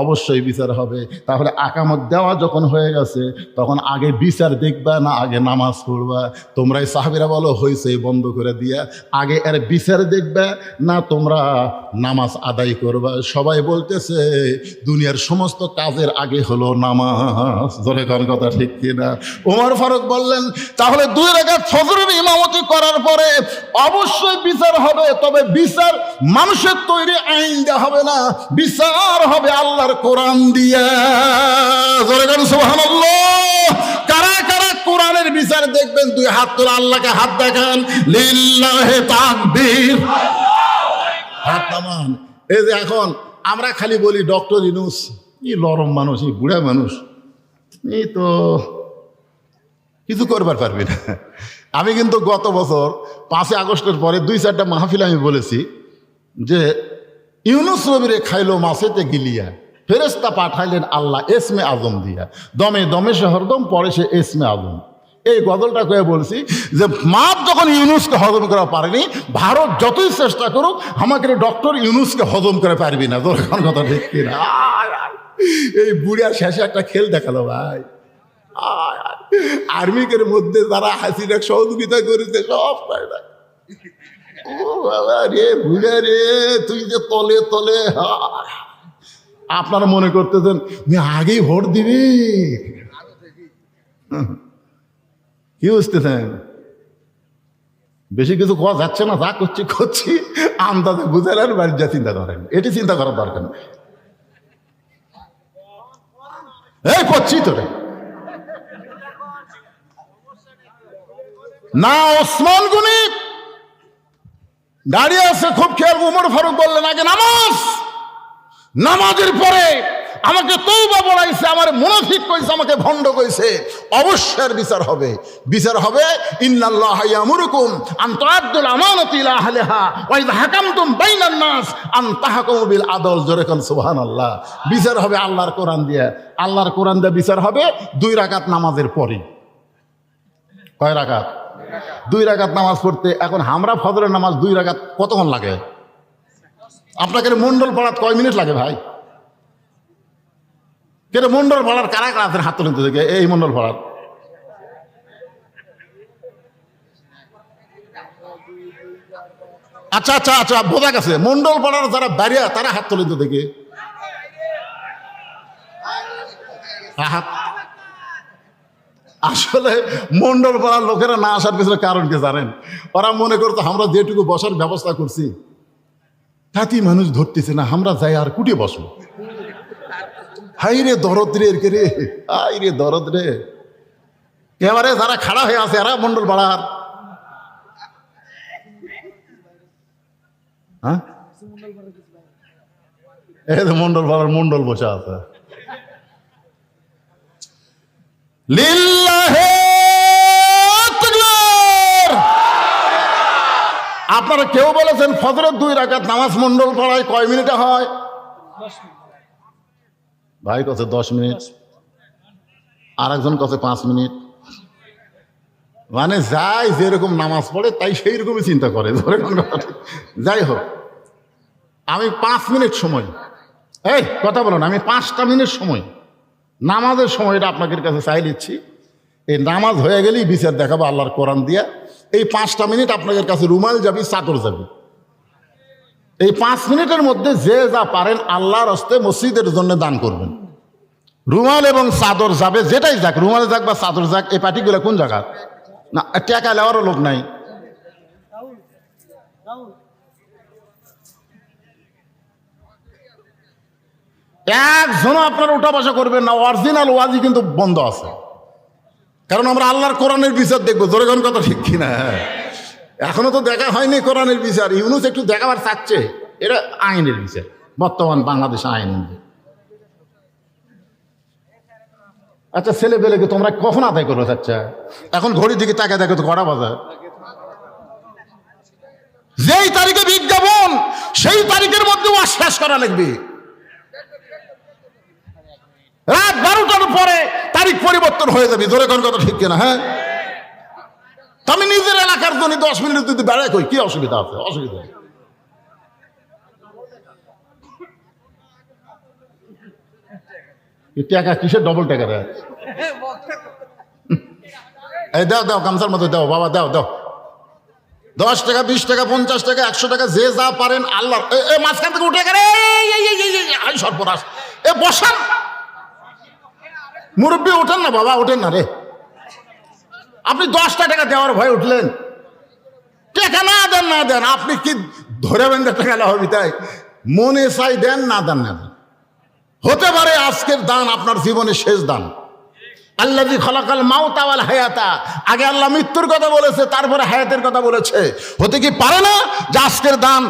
অবশ্যই বিচার হবে। তাহলে আকামত দেওয়া যখন হয়ে গেছে, তখন আগে বিচার দেখবা না আগে নামাজ পড়বা? তোমরাই সাহাবীরা বলো, হয়েছে বন্ধ করে দিয়া, আগে এর বিচার দেখবা না তোমরা নামাজ আদায় করবা? সবাই বলতেছে, দুনিয়ার সমস্ত কাজের আগে হলো নামাজ। ধরে কোন কথা ঠিক কিনা? ওমর ফারুক বললেন, তাহলে 2 রাকাত ফজরের ইমামতি করার পরে অবশ্যই বিচার হবে, তবে বিচার মানুষের তৈরি আইন দেওয়া হবে না, বিচার হবে আল্লাহর কোরআন দিয়া। ধরে কোন সুবহানাল্লাহ। কারা কারা কোরআনের বিচার দেখবেন, দুই হাত তোলা, আল্লাহকে হাত দেখান, লিল্লাহে তাকবীর, হাত নামান। এই যে এখন আমরা খালি বলি ডক্টর ইউনূস, এই লরম মানুষ, এই বুড়া মানুষ, এই তো কিছু করবার পারবি না। আমি কিন্তু গত বছর 5 আগস্টের পরে 2-4টা মাহফিল আমি বলেছি যে ইউনূস নবীরে খাইলো মাছেতে গিলিয়া, ফেরেশতা পাঠাইলেন আল্লাহ এসমে আজম দিয়া, দমে দমে সে হরদম পরে সে এসমে আজম। এই গজলটা কয়ে বলছি যে মাপ যখন ইউনূসকে হজম করা পারেনি, ভারত যতই চেষ্টা করুক আমাকে ডক্টর ইউনূসকে হজম করে পারবি না। তোর এখন কথা ঠিক কিনা? এই বুড়িয়ার শেষে একটা খেল দেখালো ভাই। আর্মিকের মধ্যে যারা হাসিনা সহযোগিতা করেছে সব পায় না। ও বাবা রে, বুড়া রে, তুই যে তলে তলে। আপনারা মনে করতেছেন আগেই ভোট দিবি, কি বুঝতেছেন? বেশি কিছু কোয়া যাচ্ছে না, যা করছি করছি আন্দাজে বুঝালেন আর বাড়ির যা চিন্তা করেন, এটি চিন্তা করার দরকার নেই। এই করছি তোরে না। ওসমান গনি দাঁড়িয়ে আছে, খুব খেয়াল। উমর ফারুক বললেন আগে নামাজ, নামাজের পরে আমাকে তওবা বলাইছে, আমার মুনাফিক কইছে, আমাকে ভণ্ড কইছে, অবশ্যই বিচার হবে। বিচার হবে ইন্নাল্লাহা ইয়ামুরুকুম আন তুআদ্দুল আমানাতি ইলা আহলিহা ওয়া ইযা হাকামতুম বাইনান নাস আন তাহকুমু বিল আদল। জোরে কোন সুবহানাল্লাহ। বিচার হবে আল্লাহর কোরআন দিয়ে, আল্লাহর কোরআন দিয়ে বিচার হবে 2 রাকাত নামাজের পরে। কয় রাকাত? 2 রাকাত নামাজ পড়তে এখন আমরা ফজরের নামাজ 2 রাকাত কতক্ষণ লাগে? আপনাকে মন্ডল পড়াতে কয় মিনিট লাগে ভাই? কেন মন্ডল পড়ার কারা কারা আছেন? হাত তুলেন তো দেখে। এই মন্ডল পড়ার আচ্ছা আচ্ছা আচ্ছা বোঝা গেছে। মন্ডল পড়ার যারা বাড়িয়া তারা হাত তুলেন তো দেখে। আসলে মন্ডল পাড়ার লোকেরা না আসার পিছনে কারণ কি জানেন? ওরা মনে করতো আমরা যেটুকু বসার ব্যবস্থা করছি তাতেই মানুষ ধরতেছে না, আমরা যাই আর কুটিয়ে বসবো। হাই রে দরদ রে, এর রে, হাই রে দরদ রে। এবারে যারা খাড়া হয়ে আছে এরা মন্ডল পাড়ার। হ্যাঁ, এই মন্ডল পাড়ার মন্ডল বসে আছে। লিল্লাহে তাকবীর। আপনারা কেউ বলেছেন ফজরের 2 রাকাত নামাজ মন্ডল পড়ায় কয় মিনিটে হয়? ভাই কছে 10 মিনিট, আর একজন কছে 5 মিনিট। মানে যাই যেরকম নামাজ পড়ে তাই সেই রকমই চিন্তা করে। যাই হোক, আমি 5 মিনিট সময়, এই কথা বলো না, আমি 5টা মিনিট সময় নামাজের সময়টা আপনাদের কাছে চাই নিচ্ছি। এই নামাজ হয়ে গেলেই বিচার দেখাবো আল্লাহর কোরআন দিয়া। এই 5টা মিনিট আপনাদের কাছে রুমাল যাবি, চাদর যাবি। এই 5 মিনিটের মধ্যে যে যা পারেন আল্লাহর হস্তে মসজিদের জন্য দান করবেন। রুমাল এবং চাদর যাবে, যেটাই যাক, রুমালে যাক বা চাদর যাক। এই পার্টিগুলো কোন জায়গা না, টাকা নেওয়ারও লোক নাই। একজনও আপনারা উঠা বসা করবেন না। অরিজিনাল ওয়াজি কিন্তু বন্ধ আছে, কারণ আমরা আল্লাহর কোরআনের বিচার দেখবো। জোরে কোন কথা ঠিক কিনা? এখনো তো দেখা হয়নি কোরআনের বিচার। ইউনূস একটু দেখাবার চাচ্ছে। এটা আইনের বিচার, বর্তমান বাংলাদেশে আইন। আচ্ছা ছেলে পেলেকে তোমরা কখন আদায় করবে? আচ্ছা এখন ঘড়ির দিকে তাকে দেখো তো কটা বাজে। যেই তারিখে বিজ্ঞাপন সেই তারিখের মধ্যে ওয়াজ শেষ করা লাগবে। রাত 12টার পরে তারিখ পরিবর্তন হয়ে যাবে। জোরে কোন কথা ঠিক কিনা? হ্যাঁ, আমি নিজের এলাকার জন্য 10 মিনিট যদি বেড়ায় কই, কি অসুবিধা আছে? অসুবিধা টাকা কিসের ডবল টাকা রে? এই দাও দাও, গামছার মতো দাও বাবা, দাও দাও। 10 টাকা, 20 টাকা, 50 টাকা, 100 টাকা, যে যা পারেন আল্লাহ। মাঝখান থেকে উঠে গেলে সর্বনাশ। এ বসান, মুরব্বী ওঠেন না বাবা, ওঠেন না রে। আপনি 10টা টাকা দেওয়ার ভয় উঠলেন। টাকা না দেন, না দেন, আপনি কি ধরে বেঁধে টাকা হবে? তাই মনে চাই দেন, না দেন না দেন। হতে পারে আজকের দান আপনার জীবনের শেষ দান। আল্লাযী খালাকাল মাউতা ওয়াল হায়াতা, আগে আল্লাহ মৃত্যুর কথা বলেছে, তারপরে হায়াতের কথা বলেছে। হতে কি পারে না যে আজকের দান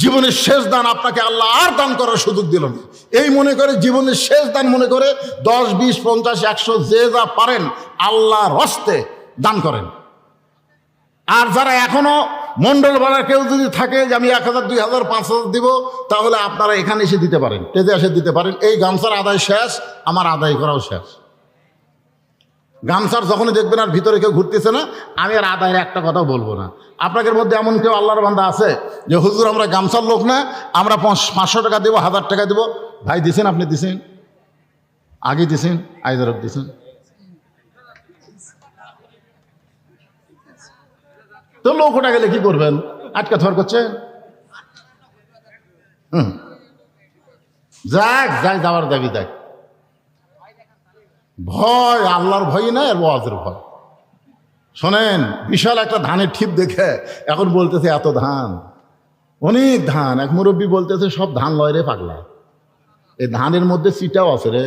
জীবনের শেষ দান, আপনাকে আল্লাহ আর দান করার সুযোগ দিল না, এই মনে করে জীবনের শেষ দান মনে করে 10, 20, 50, 100 যে যা পারেন আল্লাহর হস্তে দান করেন। আর যারা এখনো মন্ডল ভাড়া কেউ যদি থাকে যে আমি 1000, 2000, 5000 দিব, তাহলে আপনারা এখানে এসে দিতে পারেন, তেজে এসে দিতে পারেন। এই গামছার আদায় শেষ, আমার আদায় করাও শেষ। গামছার যখনই দেখবেন আর ভিতরে কেউ ঘুরতেছে না, আমি আর আদায়ের একটা কথাও বলবো না। আপনাদের মধ্যে এমন কেউ আল্লাহর বান্দা আছে যে হুজুর আমরা গামছার লোক না, আমরা 500 টাকা দেবো, 1000 টাকা দেবো? ভাই দিছেন? আপনি দিছেন? আগে দিছেন? আইদারত দিছেন? তো লোক ওটা গেলে কি করবেন? আটকা থর করছে। যাক যাক, যাওয়ার দাবি দেখ। ভয় আল্লাহর ভয় না, আর ওয়াজের ভয়। শোনেন, বিশাল একটা ধানের ঠিপ দেখে এখন বলতেছে এত ধান, অনেক ধান। এক মুরব্বী বলতেছে সব ধান লয় রে পাগলা, এই ধানের মধ্যে চিটাও আছে রে।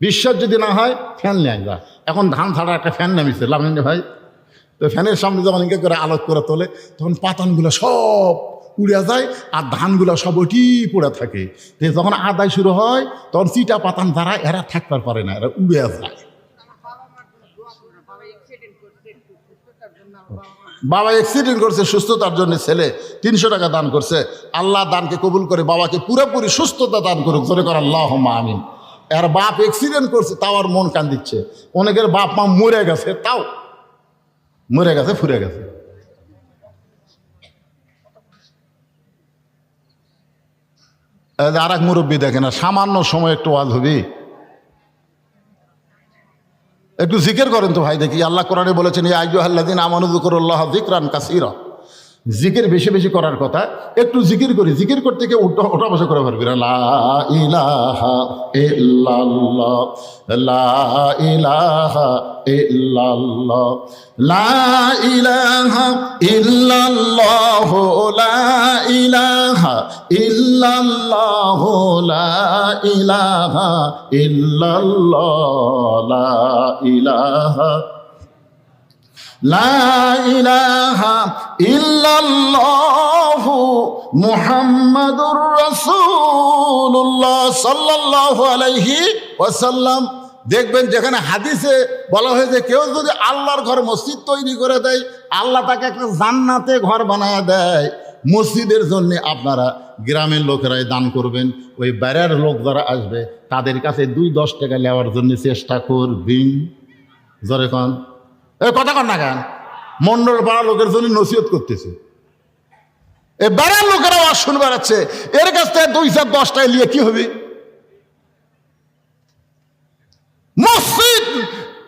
বিশ্বাস যদি না হয় ফ্যান নিয়ে যা, এখন ধান ছাড়া একটা ফ্যান নামিছে লাগান ভাই। তো ফ্যানের সামনে যখন ইনকে করে আলোক করে তোলে, তখন পাতানগুলো সব উড়ে যায় আর ধানগুলো সব ওটি পড়ে থাকে। তো যখন আদায় শুরু হয় তখন চিটা পাতান দ্বারা এরা থাকতে পারে না, এরা উড়ে যায়। বাবা অ্যাক্সিডেন্ট করছে, সুস্থতার জন্য ছেলে 300 টাকা দান করছে। আল্লাহ দানকে কবুল করে বাবাকে পুরোপুরি সুস্থতা দান করুক, জোরে করে আল্লাহুম্মা আমিন। এর বাপ অ্যাক্সিডেন্ট করছে, তাও আর মন কান্দিচ্ছে। অনেকের বাপ মা মরে গেছে, তাও মরে গেছে, ফুরে গেছে। আর এক মুরব্বী দেখে না, সামান্য সময় একটু ওয়াজ হবি, একটু জিকির করেন তো ভাই দেখি। আল্লাহ কোরআনে বলেছেন ইয়া আইয়ুহাল্লাযীনা আমানু যিকুরুল্লাহ যিকরান কাসীরা, জিকির বেশি বেশি করার কথা। একটু জিকির করি, জিকির করতে গিয়ে ওঠা বসা করে পারবি না। লা ইলাহা ইল্লাল্লাহ, লা ইলাহা ইল্লাল্লাহ, লা ইলাহা ইল্লাল্লাহ, লা ইলাহা ইল্লাল্লাহ, লা ইলাহা ইল্লাল্লাহ, লা ইলাহা লা ইলাহা ইল্লাল্লাহু মুহাম্মাদুর রাসূলুল্লাহ সাল্লাল্লাহু আলাইহি ওয়াসাল্লাম। দেখবেন যেখানে হাদিসে বলা হয়েছে কেউ যদি আল্লাহর ঘর মসজিদ তৈরি করে দেয়, আল্লাহ তাকে একটা জান্নাতে ঘর বানায় দেয়। মসজিদের জন্য আপনারা গ্রামের লোকেরাই দান করবেন। ওই বাইরের লোক যারা আসবে তাদের কাছে 2-10 টাকা নেওয়ার জন্য চেষ্টা করবেন। জোরে কন, কথা কন না কেন? মন্ডল পাড়া লোকের জন্য নসিহত করতেছে, এ বেড়ার লোকেরা আওয়াজ শুনে বেড়াচ্ছে, এর কাছ থেকে 2-10 টাকা নিয়ে কি হবে? মসজিদ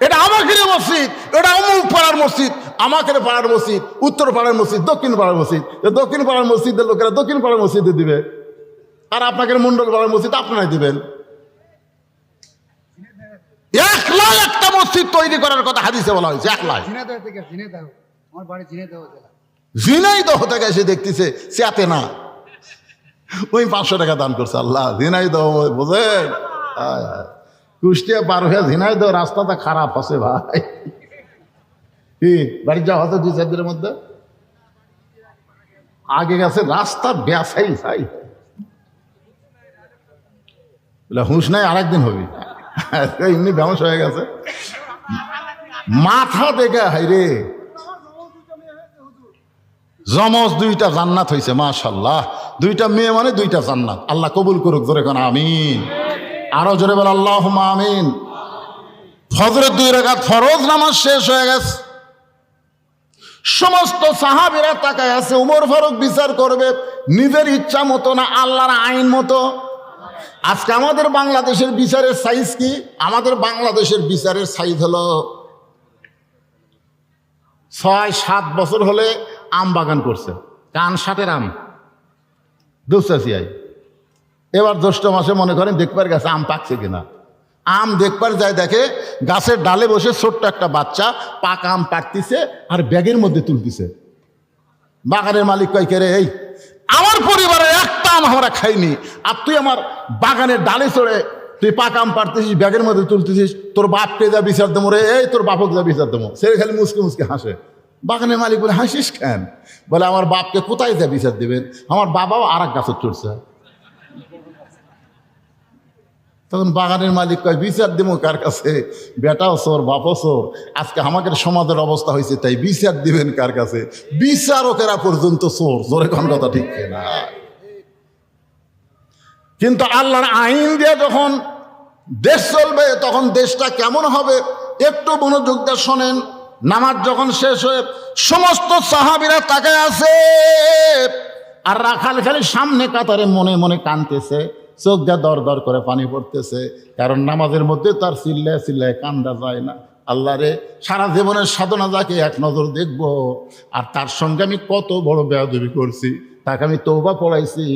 এটা আমাকে মসজিদ, এটা অমুক পাড়ার মসজিদ, আমাকে পাড়ার মসজিদ, উত্তর পাড়ার মসজিদ, দক্ষিণ পাড়ার মসজিদ। দক্ষিণ পাড়ার মসজিদের লোকেরা দক্ষিণ পাড়ার মসজিদে দিবে, আর আপনাকে মন্ডল পাড়ার মসজিদ আপনারাই দিবেন। একটা মসজিদ তৈরি করার কথা হাদিসে বলা হয়েছে। ঝিনাইদহ থেকে এসে দেখতেছে চেয়াতে না, ওই 500 টাকা দান করছে। আল্লাহ, ঝিনাইদহ বোঝেন, কুষ্টিয়া পার হয়ে ঝিনাইদহ রাস্তাটা খারাপ আছে ভাই। কি বাড়ি যাওয়া হতো 2-4 দিনের মধ্যে? আগে গেছে রাস্তা বেসাই চাই, হুঁশ নাই, আরেকদিন হবি। এমনি ব্যবসা হয়ে গেছে মাথা দেখে। হাইরে জমজ 2টা জান্নাত হয়েছে, মাশাআল্লাহ। 2টা মেয়ে মানে 2টা জান্নাত। আল্লাহ কবুল করুক, জোরে কোন আমিন। আরো জোরে বল আল্লাহুম্মা আমিন। ফজরের 2 রাকাত ফরজ নামাজ শেষ হয়ে গেছে। সমস্ত সাহাবীরা তাকায় আছে। উমর ফারুক বিচার করবে নিজের ইচ্ছা মতো না, আল্লাহর আইন মতো। আজকে আমাদের বাংলাদেশের বিচারের সাইজ কি? আমাদের বাংলাদেশের বিচারের সাইজ হলো 6-7 বছর হলে আম বাগান করছে, কান 60-এর আম দুসাসিয়াই। এবার জ্যৈষ্ঠ মাসে মনে করেন দেখবার গেছে আম পাকছে কিনা। আম দেখবার যায়, দেখে গাছের ডালে বসে ছোট্ট একটা বাচ্চা পাকা আম পাকতিছে আর ব্যাগের মধ্যে তুলতিছে। বাগানের মালিক কয়, কে রে, এই আমার পরিবারের একটা আম আমরা খাইনি, আর তুই আমার বাগানের ডালে চড়ে তুই পাকাম পারতেছিস, ব্যাগের মধ্যে তুলতেছিস, তোর বাপকে যা বিচার দেবো রে, এই তোর বাপকে যা বিচার দেবো। সে খালি মুসকে মুসকে হাসে। বাগানের মালিক বলে, হাসিস কেন? বলে, আমার বাপকে কোথায় যা বিচার দেবেন, আমার বাবাও আর এক গাছের চড়ছে। তখন বাগানের মালিক কয়, বিচার দেবো কার কাছে? বেটাও চোর, বাপও চোর, আজকে আমাদের সমাজের অবস্থা হয়েছে, তাই বিচার দিবেন কার কাছে? বিচারকেরা পর্যন্ত চোর। জোরে কোন কথা ঠিক না? কিন্তু আল্লাহর আইন দিয়ে যখন দেশ চলবে, তখন দেশটা কেমন হবে একটু মনোযোগ দিয়ে শোনেন। নামাজ যখন শেষ হয়ে সমস্ত সাহাবীরা তাকায় আছে, আর রাখাল খালি সামনে কাতারে মনে মনে কাঁদতেছে, চোখ দিয়ে দর দর করে পানি পড়তেছে, কারণ নামাজের মধ্যে তার চিল্লায় চিল্লায় কান্দা যায় না। আল্লাহ রে, সারা জীবনের সাধনা যাকে এক নজর দেখব, আর তার সঙ্গে আমি কত বড় বেয়াদবি করছি, তাকে আমি তওবা পড়াইছি,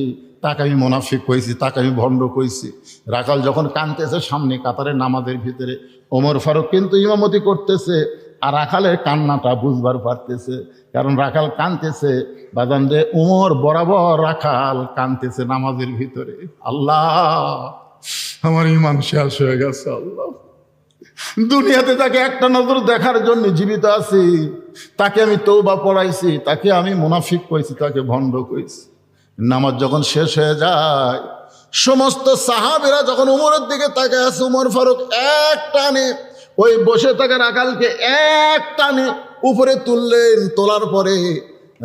তাকে আমি মুনাফিক কইছি, তাকে আমি ভণ্ড কইছি। রাখাল যখন কাঁদতেছে সামনে কাতারে নামাজের ভিতরে, ওমর ফারুক কিন্তু ইমামতি করতেছে, আর রাখালের কান্নাটা বুঝবার পারতেছে, কারণ রাখাল কাঁদতেছে বাজান রে, ওমর বরাবর রাখাল কাঁদতেছে নামাজের ভিতরে। আল্লাহ, আমার ইমান শেষ হয়ে গেছে। আল্লাহ, দুনিয়াতে তাকে একটা নজর দেখার জন্য জীবিত আছি, তাকে আমি তওবা পড়াইছি, তাকে আমি মুনাফিক কইছি, তাকে ভণ্ড কইছি। নামাজ যখন শেষ হয়ে যায়, সমস্ত সাহাবীরা যখন উমরের দিকে তাকায় আছে, উমর ফারুক এক টানে ওই বসে থাকা রাখালকে এক টানে উপরে তুললেন। তোলার পরে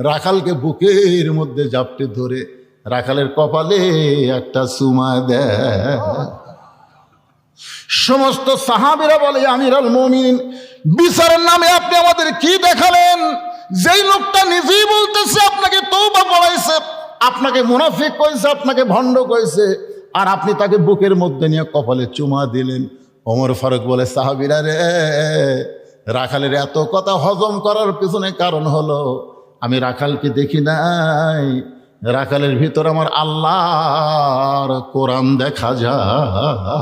রাখালকে বুকের মধ্যে জাপটে ধরে রাখালের কপালে একটা চুমা দেয়। সমস্ত সাহাবীরা বলে, আমিরুল মুমিনিন, বিচারের নামে আপনি আমাদের কি দেখালেন? যেই লোকটা নিজেই বলতেছে আপনাকে তওবা পড়াইছে, আপনাকে মুনাফিক কইছে, আপনাকে ভণ্ড কইছে, আর আপনি তাকে বুকের মধ্যে নিয়ে কপালে চুমা দিলেন। ওমর ফারুক বলে, সাহাবীরা রে, রাখালের এত কথা হজম করার পিছনে কারণ হলো আমি রাখালকে দেখি নাই, রাখালের ভিতর আমার আল্লাহর কোরআন দেখা যায়।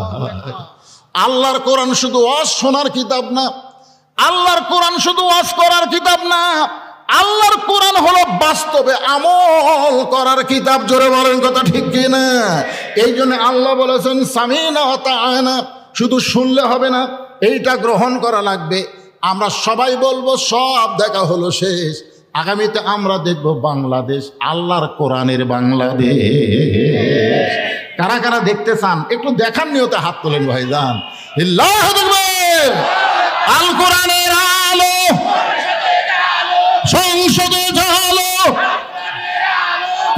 আল্লাহর কোরআন শুধু ওয়াজ শোনার কিতাব না, আল্লাহর কোরআন শুধু ওয়াজ করার কিতাব না, আল্লাহর কোরআন হলো বাস্তবে আমল করার কিতাব। জোরে বলেন কথা ঠিক কিনা? এই জন্য আল্লাহ বলেছেন, সামিনা ওয়া তাআনা, শুধু শুনলে হবে না, এইটা গ্রহণ করা লাগবে। আমরা সবাই বলবো সব দেখা হলো শেষ, আগামীতে আমরা দেখব বাংলাদেশ আল্লাহর কোরআনের বাংলাদেশ। কারা কারা দেখতে চান একটু দেখার নিয়তে হাত তোলেন ভাইজান। আল্লাহু আকবার। আল কোরআনের আলো সংসদে জালো,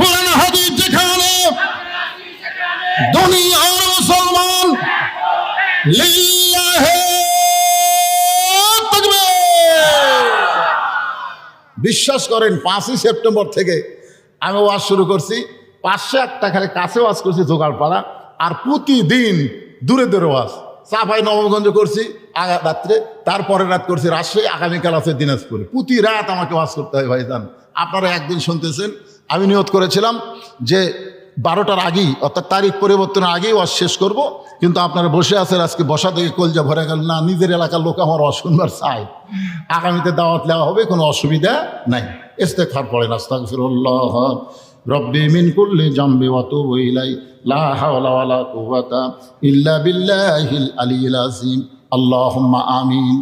কোরআন হাদিস যেখানে, দুনিয়ার মুসলমান লিল্লাহি তাকবীর। বিশ্বাস করেন 5ই সেপ্টেম্বর থেকে আমি ওয়াজ শুরু করছি, 500 টাকার কাছে ওয়াজ করছি জোগাড়পাড়া, আর প্রতিদিন দূরে দূরে ওয়াজ। চাপাই নবগঞ্জ করছি রাত্রে, তারপরের রাত করছি রাজশাহী, আগামীকাল আছে দিনাজপুরে। প্রতি রাত আমাকে ওয়াজ করতে হয় ভাইজান। আপনারা একদিন শুনতেছেন, আমি নিয়ত করেছিলাম যে 12টার আগেই, অর্থাৎ তারিখ পরিবর্তনের আগেই ওয়াজ শেষ করব, কিন্তু আপনারা বসে আছেন, আজকে বসা থেকে কলজা ভরে গেল না, নিজের এলাকার লোক আমার ওয়াজ শুনবার চাই। আগামীতে দাওয়াত নেওয়া হবে, কোনো অসুবিধা নাই। ইস্তেগফার পড়েন, আস্তাগফিরুল্লাহ রব্বি মিন কুল্লি জামবি ওয়া তুবু ইলাই, লা হাওলা ওয়ালা কুওয়াতা ইল্লা বিল্লাহিল আলিয়্যিল আযীম। আল্লাহুম্মা আমিন।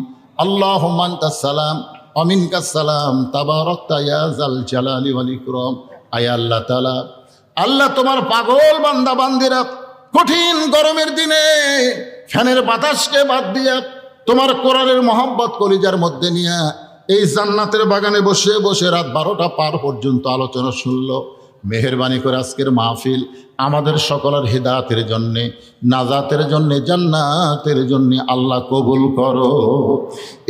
আল্লাহুম্মা আনতাস সালাম ওয়া মিনকাস সালাম, তাবারাকতা ইয়া যাল জালালি ওয়াল ইকরাম। আয় আল্লাহ তাআলা, আল্লাহ তোমার পাগল বান্দা বান্দিরা কঠিন গরমের দিনে ফ্যানের বাতাসকে বাদ দিয়া তোমার কোরআনের মহব্বত কলিজার মধ্যে নিয়ে এই জান্নাতের বাগানে বসে বসে রাত 12টা পার পর্যন্ত আলোচনা শুনলো। মেহেরবানি করে আজকের মাহফিল আমাদের সকলের হিদায়াতের জন্যে, নাজাতের জন্যে, জান্নাতের জন্যে আল্লাহ কবুল করো।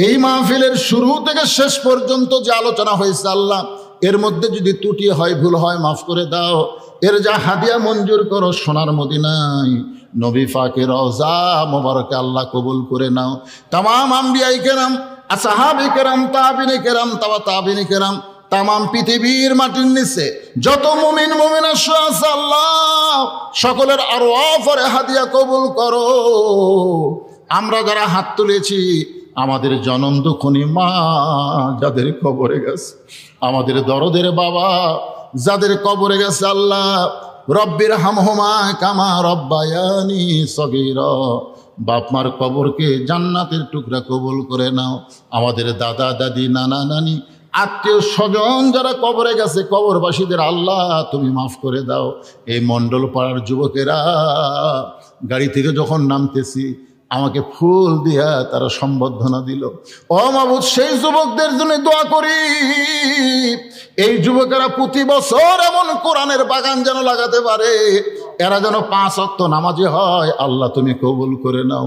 এই মাহফিলের শুরু থেকে শেষ পর্যন্ত যে আলোচনা হয়েছে আল্লাহ, এর মধ্যে যদি ত্রুটি হয়, ভুল হয়, মাফ করে দাও। এর যা হাদিয়া মঞ্জুর করো সোনার মদিনায় নবী পাকের রওজা মোবারকে আল্লাহ কবুল করে নাও। তামাম আম্বিয়ায়ে কেরাম, আসহাবে কেরাম, তাবিনে কেরাম, তাবিনে কেরাম, তামাম পৃথিবীর মাটির নিচে যত মুমিন মুমিনা আছে আল্লাহ সকলের আরওয়াফে হাদিয়া কবুল করো। আমরা যারা হাত তুলেছি, আমাদের জনম দুঃখনী মা যাদের কবরে গেছে, আমাদের দরদের বাবা যাদের কবরে গেছে আল্লাহ, রব্বির হামহুমা কামা রব্বায়ানি সগীরা। বাপ মার কবরকে জান্নাতের টুকরা কবুল করে নাও। আমাদের দাদা দাদি নানা নানি আত্মীয় স্বজন যারা কবরে গেছে কবরবাসীদের আল্লাহ তুমি মাফ করে দাও। এই মণ্ডল পাড়ার যুবকেরা গাড়ি থেকে যখন নামতেছি আমাকে ফুল দিয়া তারা সম্বর্ধনা দিল। ও মাবুদ, সেই যুবকদের জন্য দোয়া করি, এই যুবকেরা প্রতি বছর এমন কোরআনের বাগান যেন লাগাতে পারে, এরা যেন 5 ওয়াক্ত নামাজি হয়। আল্লাহ তুমি কবুল করে নাও।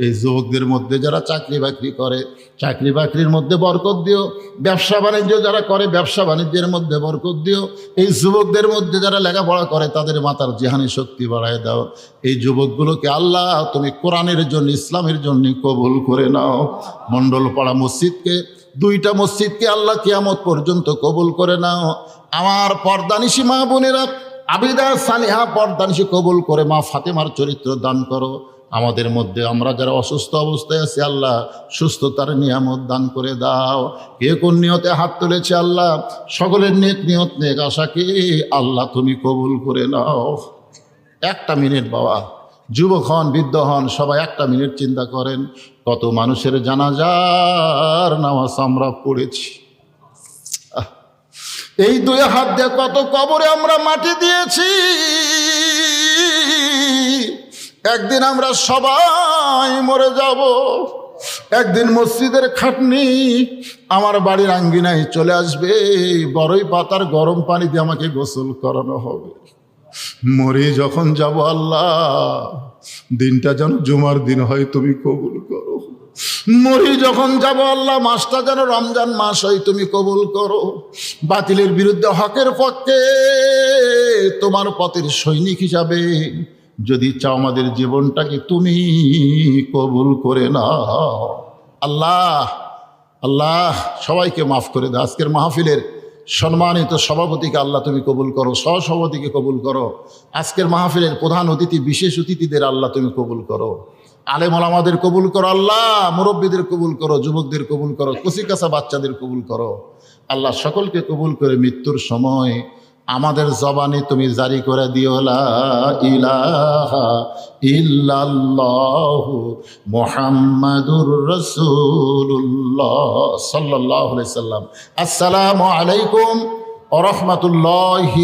এই যুবকদের মধ্যে যারা চাকরি বাকরি করে চাকরি বাকরির মধ্যে বরকত দিও। ব্যবসা বাণিজ্য যারা করে ব্যবসা বাণিজ্যের মধ্যে বরকত দিও। এই যুবকদের মধ্যে যারা লেখাপড়া করে তাদের মাথার জিহানি শক্তি বাড়ায় দাও। এই যুবকগুলোকে আল্লাহ তুমি কোরআনের জন্য ইসলামের জন্য কবুল করে নাও। মণ্ডলপাড়া মসজিদকে 2টা মসজিদকে আল্লাহ কিয়ামত পর্যন্ত কবুল করে নাও। আমার পর্দানিশী মা বোনেরা আবিদা সালিহা পর্দানিশী কবুল করে মা ফাতেমার চরিত্র দান করো। আমাদের মধ্যে আমরা যারা অসুস্থ অবস্থায় আছি আল্লাহ সুস্থতার নিয়ামত দান করে দাও। কে কোন নিয়তে হাত তুলেছে আল্লাহ সকলের নেক নিয়ত নেক আশাকে আল্লাহ তুমি কবুল করে নাও। 1টা মিনিট বাবা, যুবক হন বৃদ্ধ হন সবাই 1টা মিনিট চিন্তা করেন কত মানুষের জানাজার নামাজ আমরা পড়েছি। এই 2 হাত দিয়ে কত কবরে আমরা মাটি দিয়েছি। একদিন আমরা সবাই মরে যাব। একদিন মসজিদের খাটনি আমার বাড়ির আঙ্গিনায় চলে আসবে। বড়ই পাতার গরম পানি দিয়ে আমাকে গোসল করানো হবে। মরে যখন যাব আল্লাহ দিনটা যেন জুমার দিন হয় তুমি কবুল করো। মরি যখন যাব আল্লাহ মাসটা যেন রমজান মাস হয় তুমি কবুল করো। বাতিলের বিরুদ্ধে হকের পক্ষে তোমার পথের সৈনিক হিসাবে যদি চাও আমাদের জীবনটাকে তুমি কবুল করে নাও। আল্লাহ আল্লাহ সবাইকে মাফ করে দাও। আজকের মাহফিলের সম্মানিত সভাপতিকে আল্লাহ তুমি কবুল করো, সহসভাপতিকে কবুল করো। আজকের মাহফিলের প্রধান অতিথি বিশেষ অতিথিদের আল্লাহ তুমি কবুল করো। আলেম ওলামাদের কবুল করো আল্লাহ, মুরব্বীদের কবুল করো, যুবকদের কবুল করো, কচিকাঁচা বাচ্চাদের কবুল করো আল্লাহ। সকলকে কবুল করে মৃত্যুর সময় আমাদের জবানে তুমি জারি করে দিও লা ইলাহা ইল্লাল্লাহু মুহাম্মাদুর রাসূলুল্লাহ সাল্লাল্লাহু আলাইহি সাল্লাম। আসসালামু আলাইকুম ওয়া রাহমাতুল্লাহি।